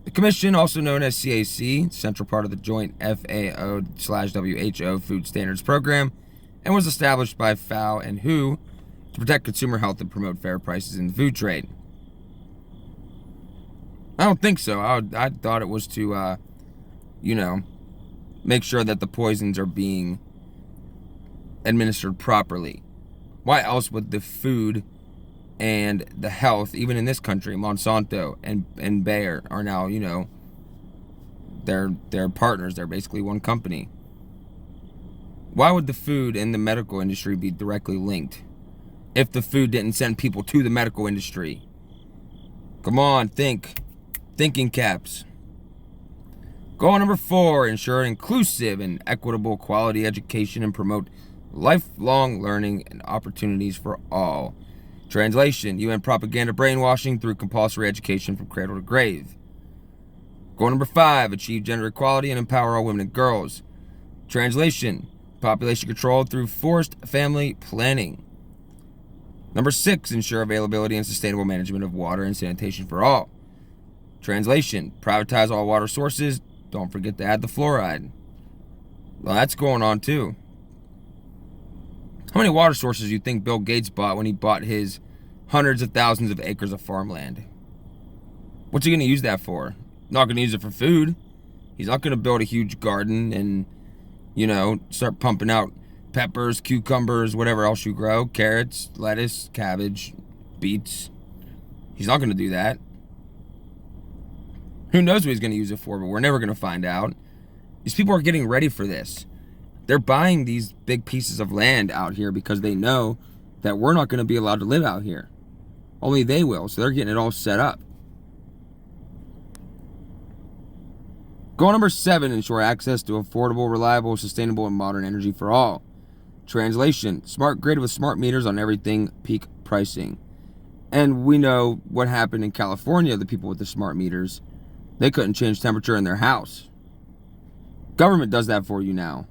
The Commission, also known as CAC, central part of the joint FAO/WHO Food Standards Program, and was established by FAO and WHO to protect consumer health and promote fair prices in the food trade. I don't think so. I thought it was to, make sure that the poisons are being administered properly. Why else would the food and the health, even in this country, Monsanto and Bayer are now, they're partners. They're basically one company. Why would the food and the medical industry be directly linked if the food didn't send people to the medical industry? Come on, thinking caps. Goal number 4, ensure inclusive and equitable quality education and promote lifelong learning and opportunities for all. Translation: UN propaganda brainwashing through compulsory education from cradle to grave. Goal number 5, achieve gender equality and empower all women and girls. Translation, population control through forced family planning. Number 6, ensure availability and sustainable management of water and sanitation for all. Translation, privatize all water sources. Don't forget to add the fluoride. Well, that's going on too. How many water sources do you think Bill Gates bought when he bought his hundreds of thousands of acres of farmland? What's he going to use that for? Not going to use it for food. He's not going to build a huge garden and, start pumping out peppers, cucumbers, whatever else you grow, carrots, lettuce, cabbage, beets. He's not going to do that. Who knows what he's going to use it for, but we're never going to find out. These people are getting ready for this. They're buying these big pieces of land out here because they know that we're not going to be allowed to live out here. Only they will, so they're getting it all set up. Goal number 7, ensure access to affordable, reliable, sustainable, and modern energy for all. Translation, smart grid with smart meters on everything, peak pricing. And we know what happened in California, the people with the smart meters. They couldn't change temperature in their house. Government does that for you now.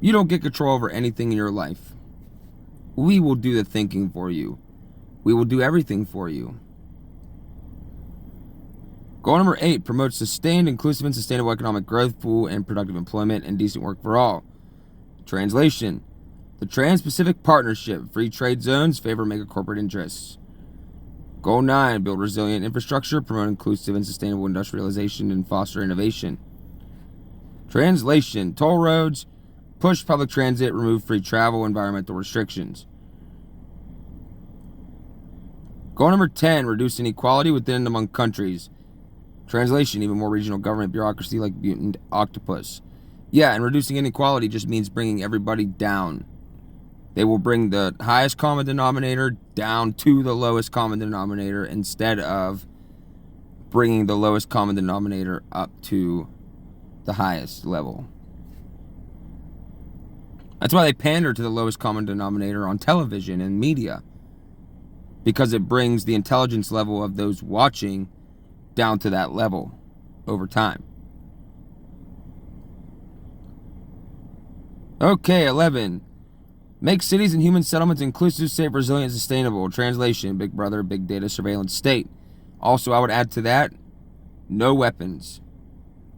You don't get control over anything in your life. We will do the thinking for you. We will do everything for you. Goal number 8, promote sustained, inclusive, and sustainable economic growth, full and productive employment, and decent work for all. Translation, the Trans-Pacific Partnership, free trade zones favor mega corporate interests. Goal 9, build resilient infrastructure, promote inclusive and sustainable industrialization, and foster innovation. Translation, toll roads, push public transit, remove free travel, environmental restrictions. Goal number 10, reduce inequality within and among countries. Translation, even more regional government bureaucracy like mutant octopus. Yeah, and reducing inequality just means bringing everybody down. They will bring the highest common denominator down to the lowest common denominator instead of bringing the lowest common denominator up to the highest level. That's why they pander to the lowest common denominator on television and media, because it brings the intelligence level of those watching down to that level over time. Okay, 11. Make cities and human settlements inclusive, safe, resilient, sustainable. Translation, Big Brother, Big Data, Surveillance State. Also, I would add to that, no weapons.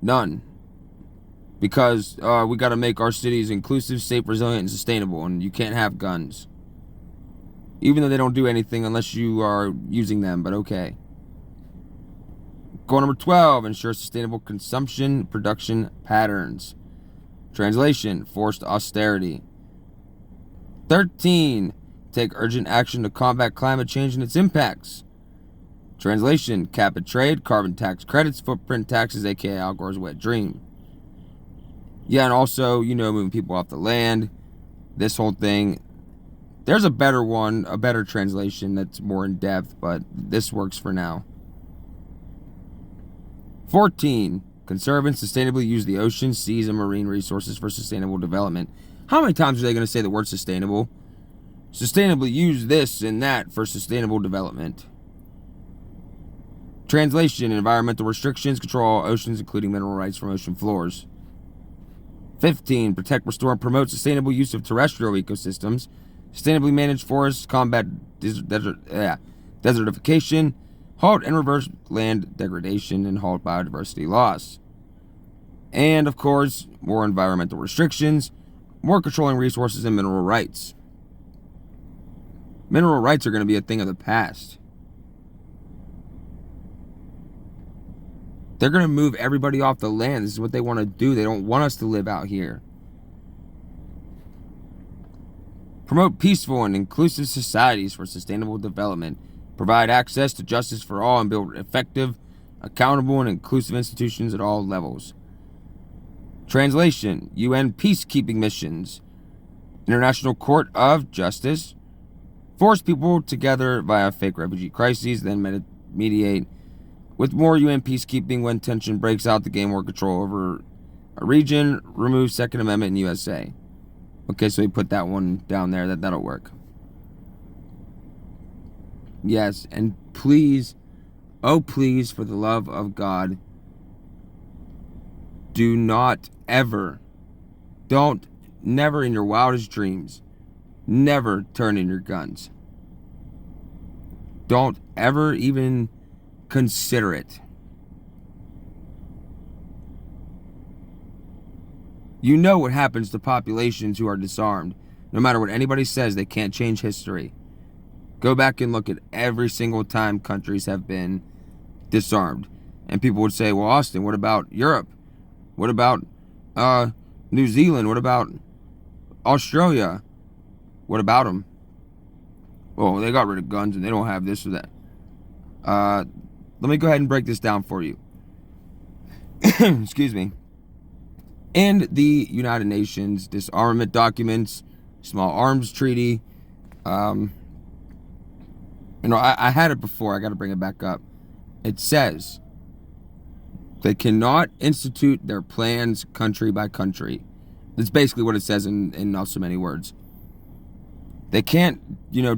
None. Because we got to make our cities inclusive, safe, resilient, and sustainable, and you can't have guns. Even though they don't do anything unless you are using them, but okay. Goal number 12, ensure sustainable consumption, production patterns. Translation, forced austerity. 13, take urgent action to combat climate change and its impacts. Translation, cap and trade, carbon tax credits, footprint taxes, aka Al Gore's wet dream. Yeah, and also, moving people off the land, this whole thing. There's a better one, a better translation that's more in depth, but this works for now. 14, conserve and sustainably use the ocean, seas, and marine resources for sustainable development. How many times are they going to say the word sustainable? Sustainably use this and that for sustainable development. Translation, environmental restrictions, control all oceans, including mineral rights from ocean floors. 15, protect, restore, and promote sustainable use of terrestrial ecosystems, sustainably manage forests, combat desertification, halt and reverse land degradation, and halt biodiversity loss. And, of course, more environmental restrictions, more controlling resources, and mineral rights. Mineral rights are going to be a thing of the past. They're going to move everybody off the land. This is what they want to do. They don't want us to live out here. Promote peaceful and inclusive societies for sustainable development. Provide access to justice for all and build effective, accountable, and inclusive institutions at all levels. Translation, UN peacekeeping missions. International Court of Justice. Force people together via fake refugee crises, then mediate with more UN peacekeeping when tension breaks out to gain more control over a region. Remove Second Amendment in USA. Okay, so we put that one down there. That'll work. Yes, and please, oh please, for the love of God, do not ever, never in your wildest dreams, never turn in your guns. Don't ever even consider it. You know what happens to populations who are disarmed. No matter what anybody says, they can't change history. Go back and look at every single time countries have been disarmed. And people would say, well, Austin, what about Europe? What about New Zealand? What about Australia? What about them? Well, they got rid of guns and they don't have this or that. Let me go ahead and break this down for you. Excuse me. In the United Nations disarmament documents, small arms treaty, I had it before, I got to bring it back up. It says they cannot institute their plans country by country. That's basically what it says in not so many words. They can't,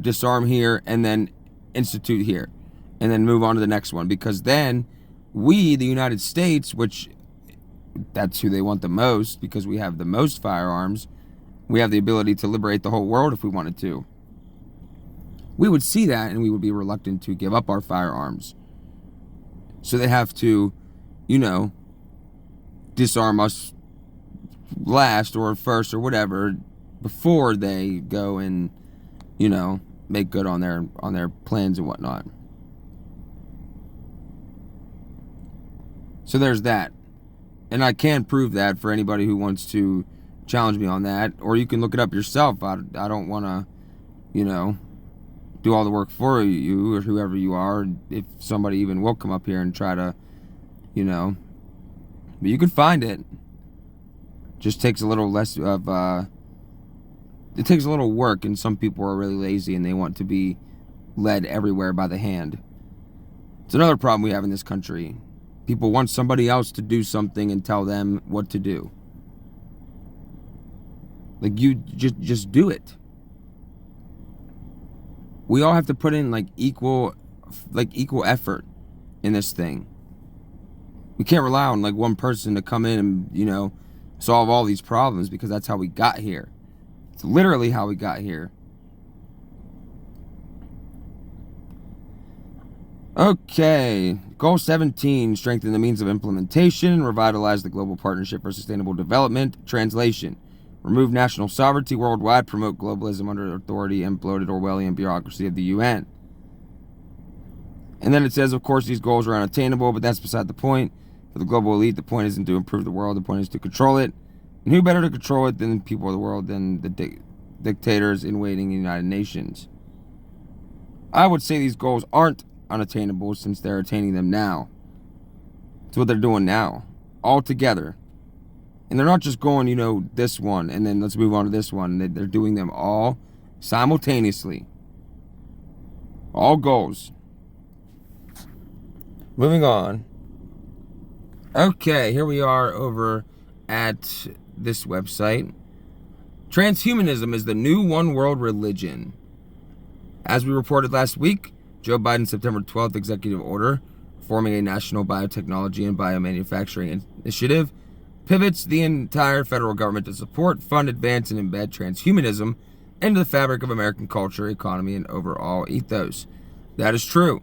disarm here and then institute here and then move on to the next one, because then we, the United States, which that's who they want the most because we have the most firearms, we have the ability to liberate the whole world if we wanted to. We would see that and we would be reluctant to give up our firearms. So they have to, disarm us last or first or whatever before they go and, make good on their plans and whatnot. So there's that. And I can prove that for anybody who wants to challenge me on that. Or you can look it up yourself. I don't want to, do all the work for you or whoever you are. If somebody even will come up here and try to, But you can find it. Just takes a little less of, it takes a little work, and some people are really lazy and they want to be led everywhere by the hand. It's another problem we have in this country. People want somebody else to do something and tell them what to do. Like, you just do it. We all have to put in equal effort in this thing. We can't rely on one person to come in and, solve all these problems, because that's how we got here. It's literally how we got here. Okay, Goal 17, strengthen the means of implementation, revitalize the global partnership for sustainable development. Translation, remove national sovereignty worldwide, promote globalism under authority and bloated Orwellian bureaucracy of the UN. And then it says, of course, these goals are unattainable, but that's beside the point. For the global elite, the point isn't to improve the world, the point is to control it. And who better to control it than the people of the world, than the dictators in waiting in the United Nations? I would say these goals aren't unattainable, since they're attaining them now. It's what they're doing now, all together. And they're not just going, this one, and then let's move on to this one. They're doing them all simultaneously. All goals. Moving on. Okay, here we are over at this website. Transhumanism is the new one world religion. As we reported last week, Joe Biden's September 12th executive order forming a national biotechnology and biomanufacturing initiative pivots the entire federal government to support, fund, advance, and embed transhumanism into the fabric of American culture, economy, and overall ethos. That is true.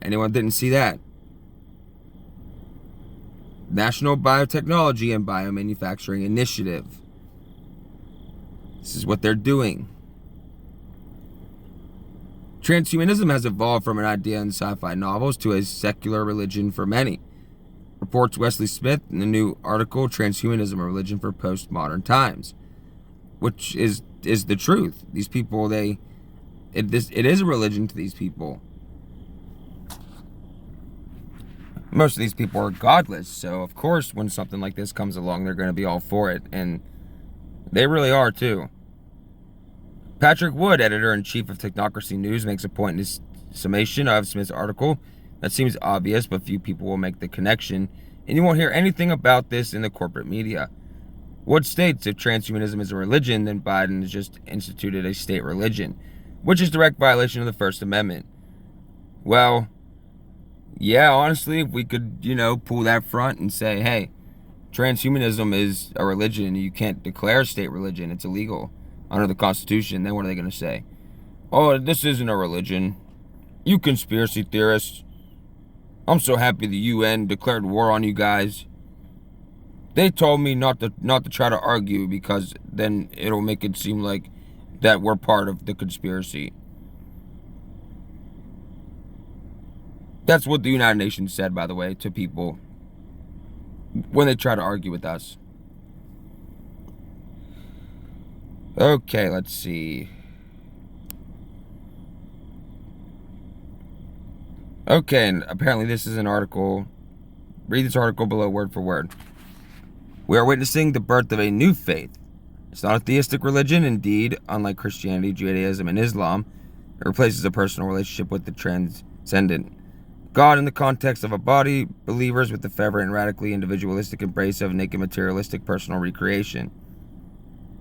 Anyone didn't see that? National Biotechnology and Biomanufacturing Initiative. This is what they're doing. Transhumanism has evolved from an idea in sci-fi novels to a secular religion for many. Reports Wesley Smith in the new article, Transhumanism, a Religion for Postmodern Times. Which is the truth. These people, it is a religion to these people. Most of these people are godless, so of course when something like this comes along, they're going to be all for it, and they really are too. Patrick Wood, editor-in-chief of Technocracy News, makes a point in his summation of Smith's article that seems obvious, but few people will make the connection, and you won't hear anything about this in the corporate media. Wood states if transhumanism is a religion, then Biden has just instituted a state religion, which is direct violation of the First Amendment. Well, yeah, honestly, if we could, pull that front and say, hey, transhumanism is a religion. You can't declare state religion. It's illegal under the Constitution. Then what are they going to say? Oh, this isn't a religion. You conspiracy theorists. I'm so happy the UN declared war on you guys. They told me not to try to argue because then it'll make it seem like that we're part of the conspiracy. That's what the United Nations said, by the way, to people when they try to argue with us. Okay, let's see. Okay, and apparently this is an article. Read this article below word for word. We are witnessing the birth of a new faith. It's not a theistic religion. Indeed, unlike Christianity, Judaism, and Islam, it replaces a personal relationship with the transcendent God in the context of a body, believers with the fervent and radically individualistic embrace of naked materialistic personal recreation.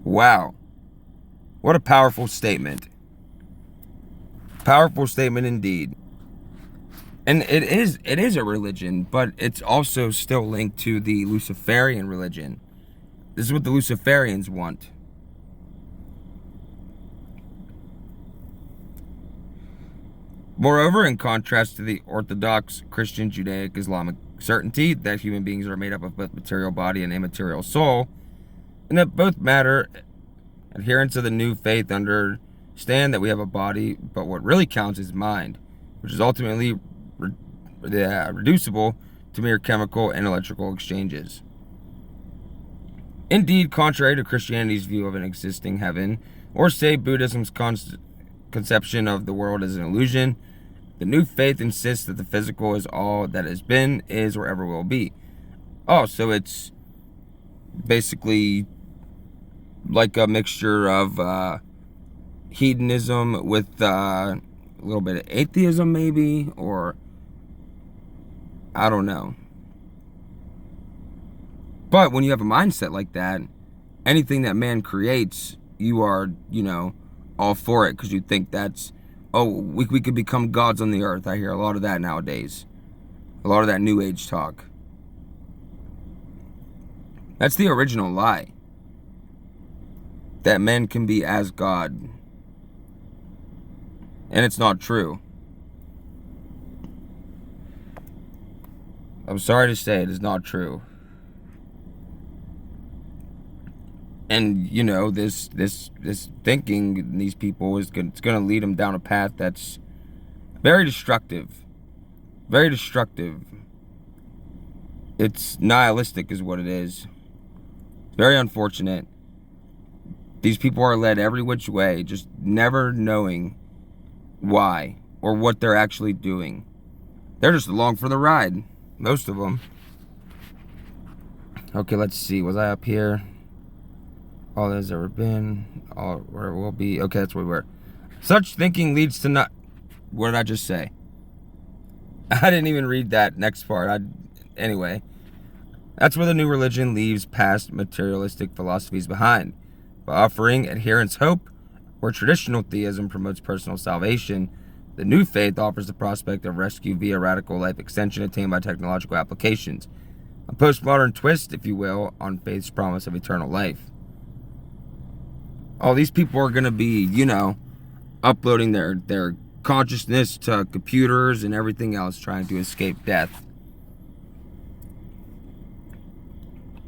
Wow. What a powerful statement. Powerful statement indeed. And it is a religion, but it's also still linked to the Luciferian religion. This is what the Luciferians want. Moreover, in contrast to the Orthodox Christian Judaic Islamic certainty that human beings are made up of both material body and immaterial soul, and that both matter, adherents of the new faith understand that we have a body, but what really counts is mind, which is ultimately reducible to mere chemical and electrical exchanges. Indeed, contrary to Christianity's view of an existing heaven, or say Buddhism's conception of the world as an illusion, the new faith insists that the physical is all that has been, is, or ever will be. Oh, so it's basically like a mixture of hedonism with a little bit of atheism, maybe, or I don't know. But when you have a mindset like that, anything that man creates, you are, all for it because you think that's, we could become gods on the earth. I hear a lot of that nowadays. A lot of that new age talk. That's the original lie. That men can be as God. And it's not true. I'm sorry to say it is not true. And this thinking, these people it's going to lead them down a path that's very destructive. Very destructive. It's nihilistic is what it is. It's very unfortunate. These people are led every which way, just never knowing why or what they're actually doing. They're just along for the ride. Most of them. Okay, let's see. Was I up here? All that has ever been. All where it will be. Okay, that's where we were. Such thinking leads to not... What did I just say? I didn't even read that next part. Anyway. That's where the new religion leaves past materialistic philosophies behind. By offering adherents hope, where traditional theism promotes personal salvation, the new faith offers the prospect of rescue via radical life extension attained by technological applications. A postmodern twist, if you will, on faith's promise of eternal life. Oh, these people are going to be, uploading their consciousness to computers and everything else, trying to escape death.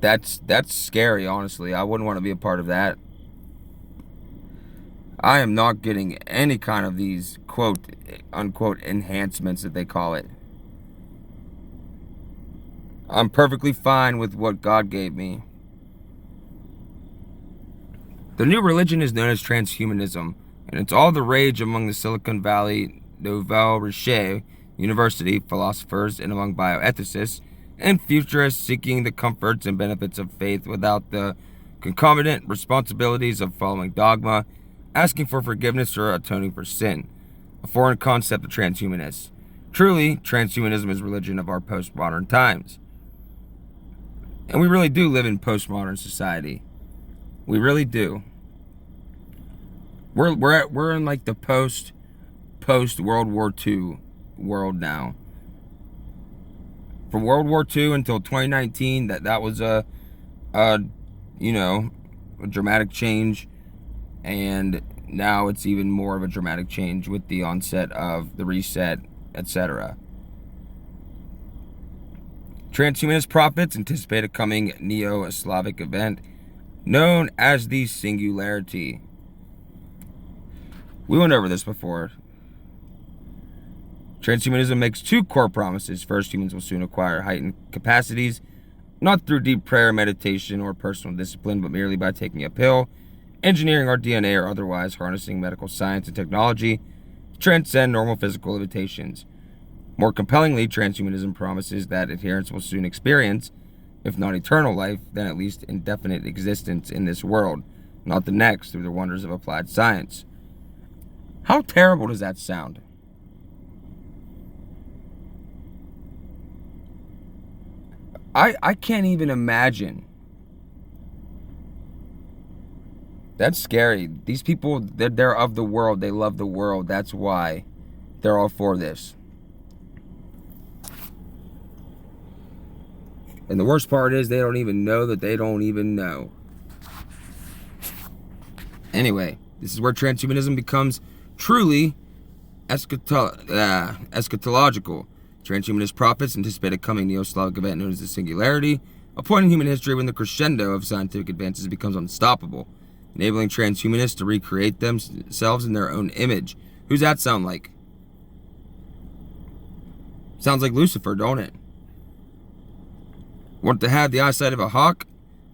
That's scary, honestly. I wouldn't want to be a part of that. I am not getting any kind of these quote unquote enhancements that they call it. I'm perfectly fine with what God gave me. The new religion is known as transhumanism, and it's all the rage among the Silicon Valley Nouvelle Recherche University philosophers and among bioethicists and futurists seeking the comforts and benefits of faith without the concomitant responsibilities of following dogma, asking for forgiveness, or atoning for sin. A foreign concept of transhumanists. Truly, transhumanism is religion of our postmodern times. And we really do live in postmodern society. We really do. We're in like the post World War II world now. from World War II until 2019, that was a dramatic change, and now it's even more of a dramatic change with the onset of the reset, etc. Transhumanist prophets anticipate a coming Neo-Slavic event known as the Singularity. We went over this before. Transhumanism makes two core promises. First, humans will soon acquire heightened capacities, not through deep prayer, meditation, or personal discipline, but merely by taking a pill, engineering our DNA, or otherwise harnessing medical science and technology to transcend normal physical limitations. More compellingly, transhumanism promises that adherents will soon experience, if not eternal life, then at least indefinite existence in this world, not the next, through the wonders of applied science. How terrible does that sound? I can't even imagine. That's scary. These people, they're of the world. They love the world. That's why they're all for this. And the worst part is they don't even know that they don't even know. Anyway, this is where transhumanism becomes truly eschatological. Transhumanist prophets anticipate a coming Neo-Slavic event known as the Singularity, a point in human history when the crescendo of scientific advances becomes unstoppable, enabling transhumanists to recreate themselves in their own image. Who's that sound like? Sounds like Lucifer, don't it? Want to have the eyesight of a hawk?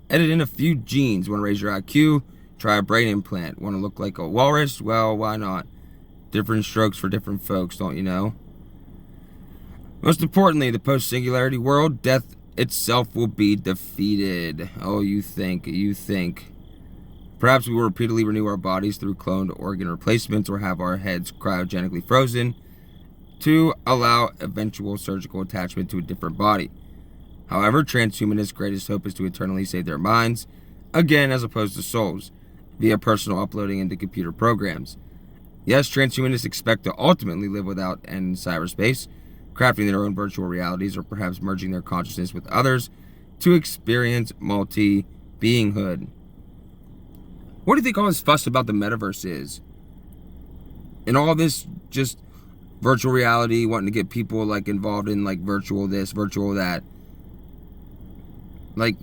Edit in a few genes. Want to raise your IQ? Try a brain implant. Want to look like a walrus? Well, why not? Different strokes for different folks, don't you know? Most importantly, the post-singularity world, death itself will be defeated. Oh, you think. Perhaps we will repeatedly renew our bodies through cloned organ replacements or have our heads cryogenically frozen to allow eventual surgical attachment to a different body. However, transhumanists' greatest hope is to eternally save their minds, again as opposed to souls, via personal uploading into computer programs. Yes, transhumanists expect to ultimately live without end in cyberspace, crafting their own virtual realities or perhaps merging their consciousness with others to experience multi-beinghood. What do you think all this fuss about the metaverse is? And all this just virtual reality, wanting to get people like involved in like virtual this, virtual that. Like,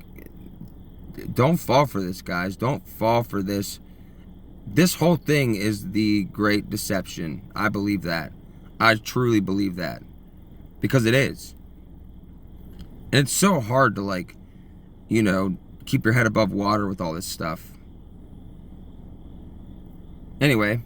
don't fall for this, guys. Don't fall for this. This whole thing is the great deception. I believe that. I truly believe that. Because it is. And it's so hard to like, keep your head above water with all this stuff. Anyway,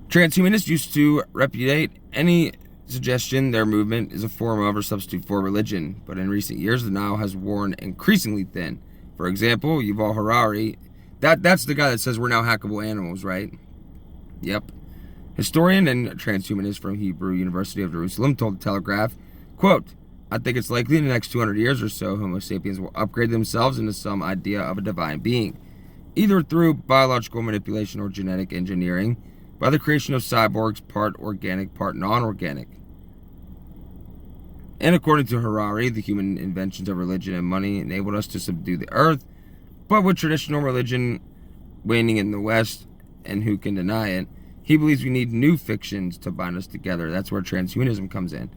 transhumanists used to repudiate any suggestion their movement is a form of or substitute for religion, but in recent years the denial has worn increasingly thin. For example, Yuval Harari, that's the guy that says we're now hackable animals, right? Yep. Historian and transhumanist from Hebrew University of Jerusalem told the Telegraph, quote, I think it's likely in the next 200 years or so Homo sapiens will upgrade themselves into some idea of a divine being, either through biological manipulation or genetic engineering, by the creation of cyborgs, part organic, part non-organic. And according to Harari, the human inventions of religion and money enabled us to subdue the earth, but with traditional religion waning in the West, and who can deny it, he believes we need new fictions to bind us together. That's where transhumanism comes in.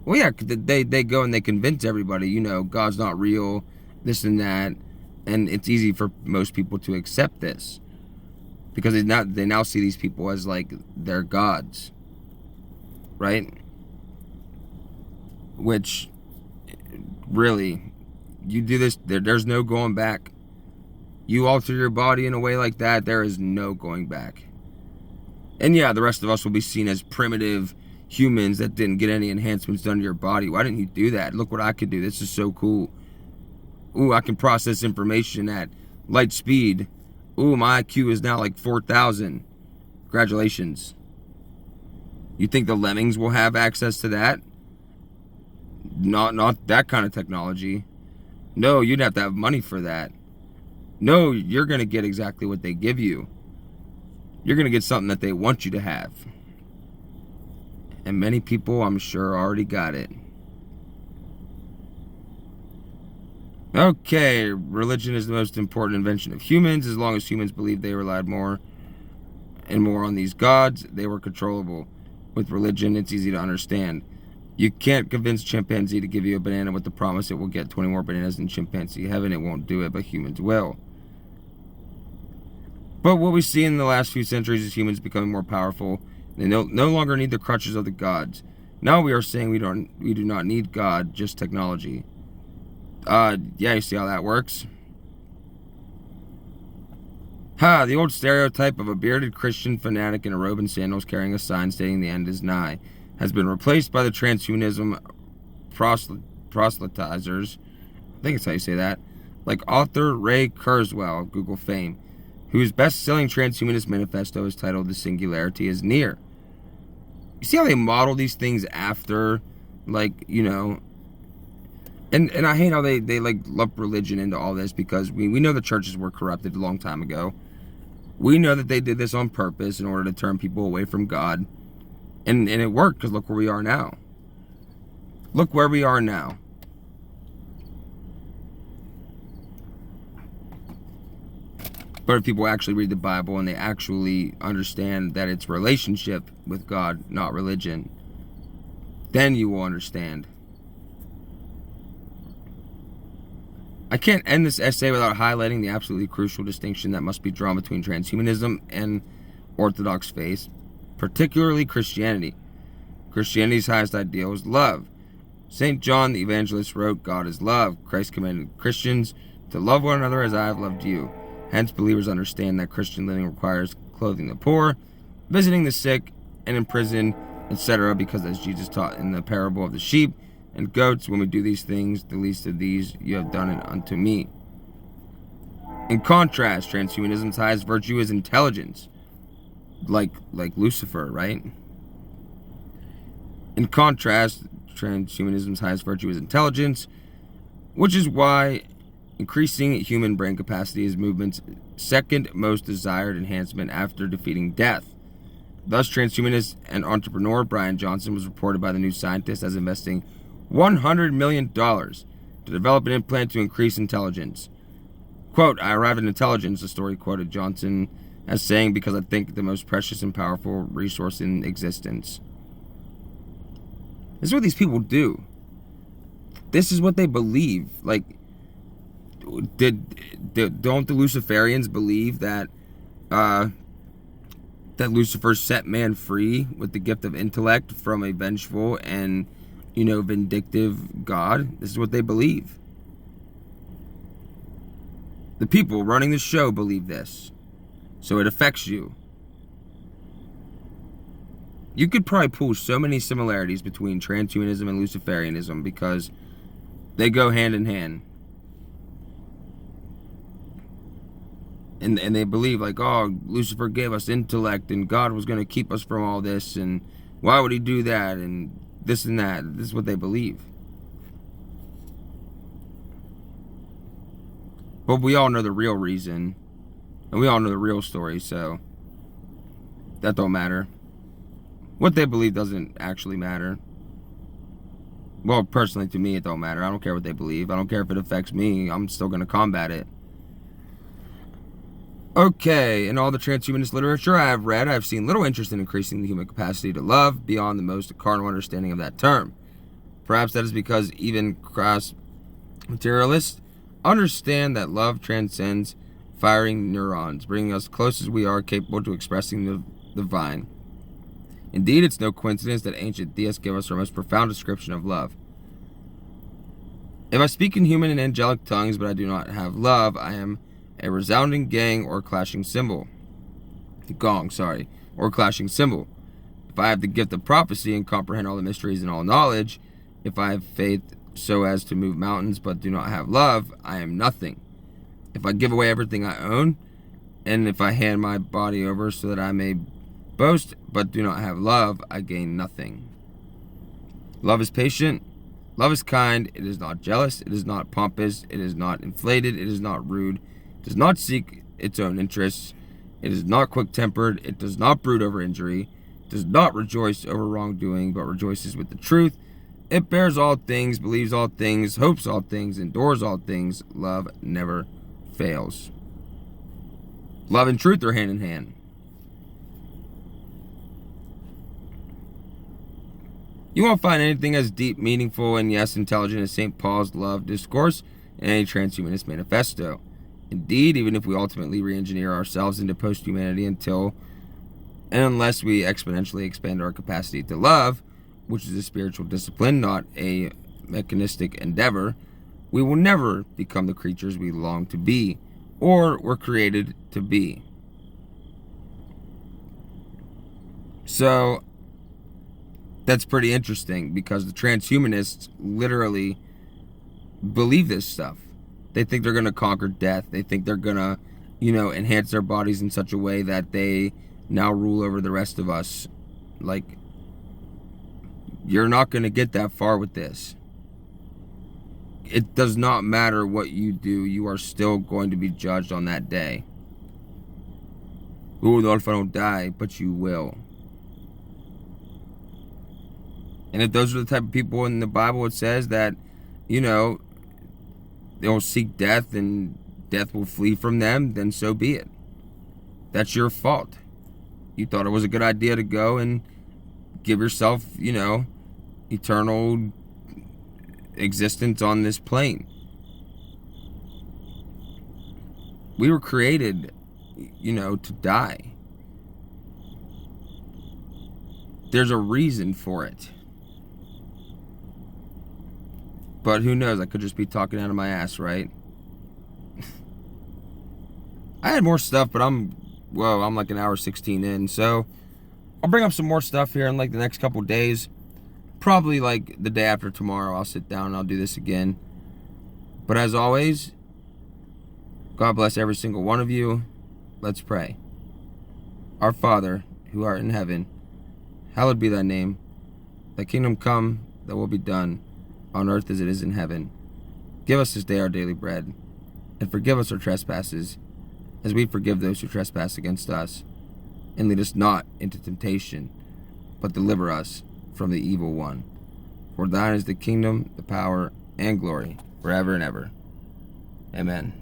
Well, yeah, they go and they convince everybody, God's not real, this and that, and it's easy for most people to accept this because they now see these people as like their gods, right? Which, really, you do this, there's no going back. You alter your body in a way like that, there is no going back. And yeah, the rest of us will be seen as primitive humans that didn't get any enhancements done to your body. Why didn't you do that? Look what I could do. This is so cool. Ooh, I can process information at light speed. Ooh, my IQ is now like 4,000. Congratulations. You think the lemmings will have access to that? Not that kind of technology. No, you'd have to have money for that. No, you're going to get exactly what they give you. You're going to get something that they want you to have. And many people, I'm sure, already got it. Okay, religion is the most important invention of humans. As long as humans believed they relied more and more on these gods, they were controllable. With religion, it's easy to understand. You can't convince chimpanzee to give you a banana with the promise it will get 20 more bananas in chimpanzee heaven. It won't do it, but humans will. But what we see in the last few centuries is humans becoming more powerful. They no longer need the crutches of the gods. Now we are saying we do not need God, just technology. Yeah, you see how that works? The old stereotype of a bearded Christian fanatic in a robe and sandals carrying a sign stating the end is nigh has been replaced by the transhumanism proselytizers, I think it's how you say that, like author Ray Kurzweil of Google fame, whose best-selling transhumanist manifesto is titled The Singularity is Near. You see how they model these things after, like, you know, and I hate how they like lump religion into all this, because we know the churches were corrupted a long time ago. We know that they did this on purpose in order to turn people away from God. And it worked, because look where we are now. Look where we are now. But if people actually read the Bible and they actually understand that it's relationship with God, not religion, then you will understand. I can't end this essay without highlighting the absolutely crucial distinction that must be drawn between transhumanism and Orthodox faith, particularly Christianity. Christianity's highest ideal is love. St. John the Evangelist wrote, God is love. Christ commanded Christians to love one another as I have loved you. Hence, believers understand that Christian living requires clothing the poor, visiting the sick and in prison, etc., because as Jesus taught in the parable of the sheep and goats, when we do these things, the least of these, you have done it unto me. In contrast, transhumanism's highest virtue is intelligence, like Lucifer, right? In contrast, transhumanism's highest virtue is intelligence, which is why increasing human brain capacity is movement's second most desired enhancement after defeating death. Thus, transhumanist and entrepreneur Brian Johnson was reported by the New Scientist as investing $100 million to develop an implant to increase intelligence. Quote, I arrived at intelligence, the story quoted Johnson as saying, because I think the most precious and powerful resource in existence. This is what these people do. This is what they believe. Like, don't the Luciferians believe that that Lucifer set man free with the gift of intellect from a vengeful and, you know, vindictive God? This is what they believe. The people running the show believe this, so it affects you. You could probably pull so many similarities between transhumanism and Luciferianism because they go hand in hand. And they believe, like, oh, Lucifer gave us intellect and God was going to keep us from all this, and why would he do that, and this and that. This is what they believe. But we all know the real reason, and we all know the real story, so that don't matter. What they believe doesn't actually matter. Well, personally, to me, it don't matter. I don't care what they believe. I don't care if it affects me. I'm still going to combat it. Okay, in all the transhumanist literature I have read, I have seen little interest in increasing the human capacity to love beyond the most carnal understanding of that term. Perhaps that is because even crass materialists understand that love transcends firing neurons, bringing us close as we are capable to expressing the divine. Indeed, it's no coincidence that ancient theists give us our most profound description of love. If I speak in human and angelic tongues, but I do not have love, I am a resounding gong or clashing cymbal. Or clashing cymbal. If I have the gift of prophecy and comprehend all the mysteries and all knowledge, if I have faith so as to move mountains but do not have love, I am nothing. If I give away everything I own, and if I hand my body over so that I may boast but do not have love, I gain nothing. Love is patient. Love is kind. It is not jealous. It is not pompous. It is not inflated. It is not rude. It does not seek its own interests. It is not quick-tempered. It does not brood over injury. It does not rejoice over wrongdoing, but rejoices with the truth. It bears all things, believes all things, hopes all things, endures all things. Love never fails. Love and truth are hand in hand. You won't find anything as deep, meaningful, and yes, intelligent as St. Paul's love discourse in any transhumanist manifesto. Indeed, even if we ultimately re-engineer ourselves into post-humanity until and unless we exponentially expand our capacity to love, which is a spiritual discipline, not a mechanistic endeavor, we will never become the creatures we long to be or were created to be. So that's pretty interesting because the transhumanists literally believe this stuff. They think they're going to conquer death. They think they're going to, enhance their bodies in such a way that they now rule over the rest of us. Like, you're not going to get that far with this. It does not matter what you do. You are still going to be judged on that day. Oh, not if I don't die, but you will. And if those are the type of people in the Bible, it says that, they'll seek death and death will flee from them, then so be it. That's your fault. You thought it was a good idea to go and give yourself, eternal existence on this plane. We were created, to die. There's a reason for it. But who knows? I could just be talking out of my ass, right? I had more stuff, but I'm like an hour 16 in. So I'll bring up some more stuff here in like the next couple days. Probably like the day after tomorrow, I'll sit down and I'll do this again. But as always, God bless every single one of you. Let's pray. Our Father, who art in heaven, hallowed be thy name. Thy kingdom come, thy will be done, on earth as it is in heaven. Give us this day our daily bread, and forgive us our trespasses, as we forgive those who trespass against us. And lead us not into temptation, but deliver us from the evil one. For thine is the kingdom, the power, and glory, forever and ever. Amen.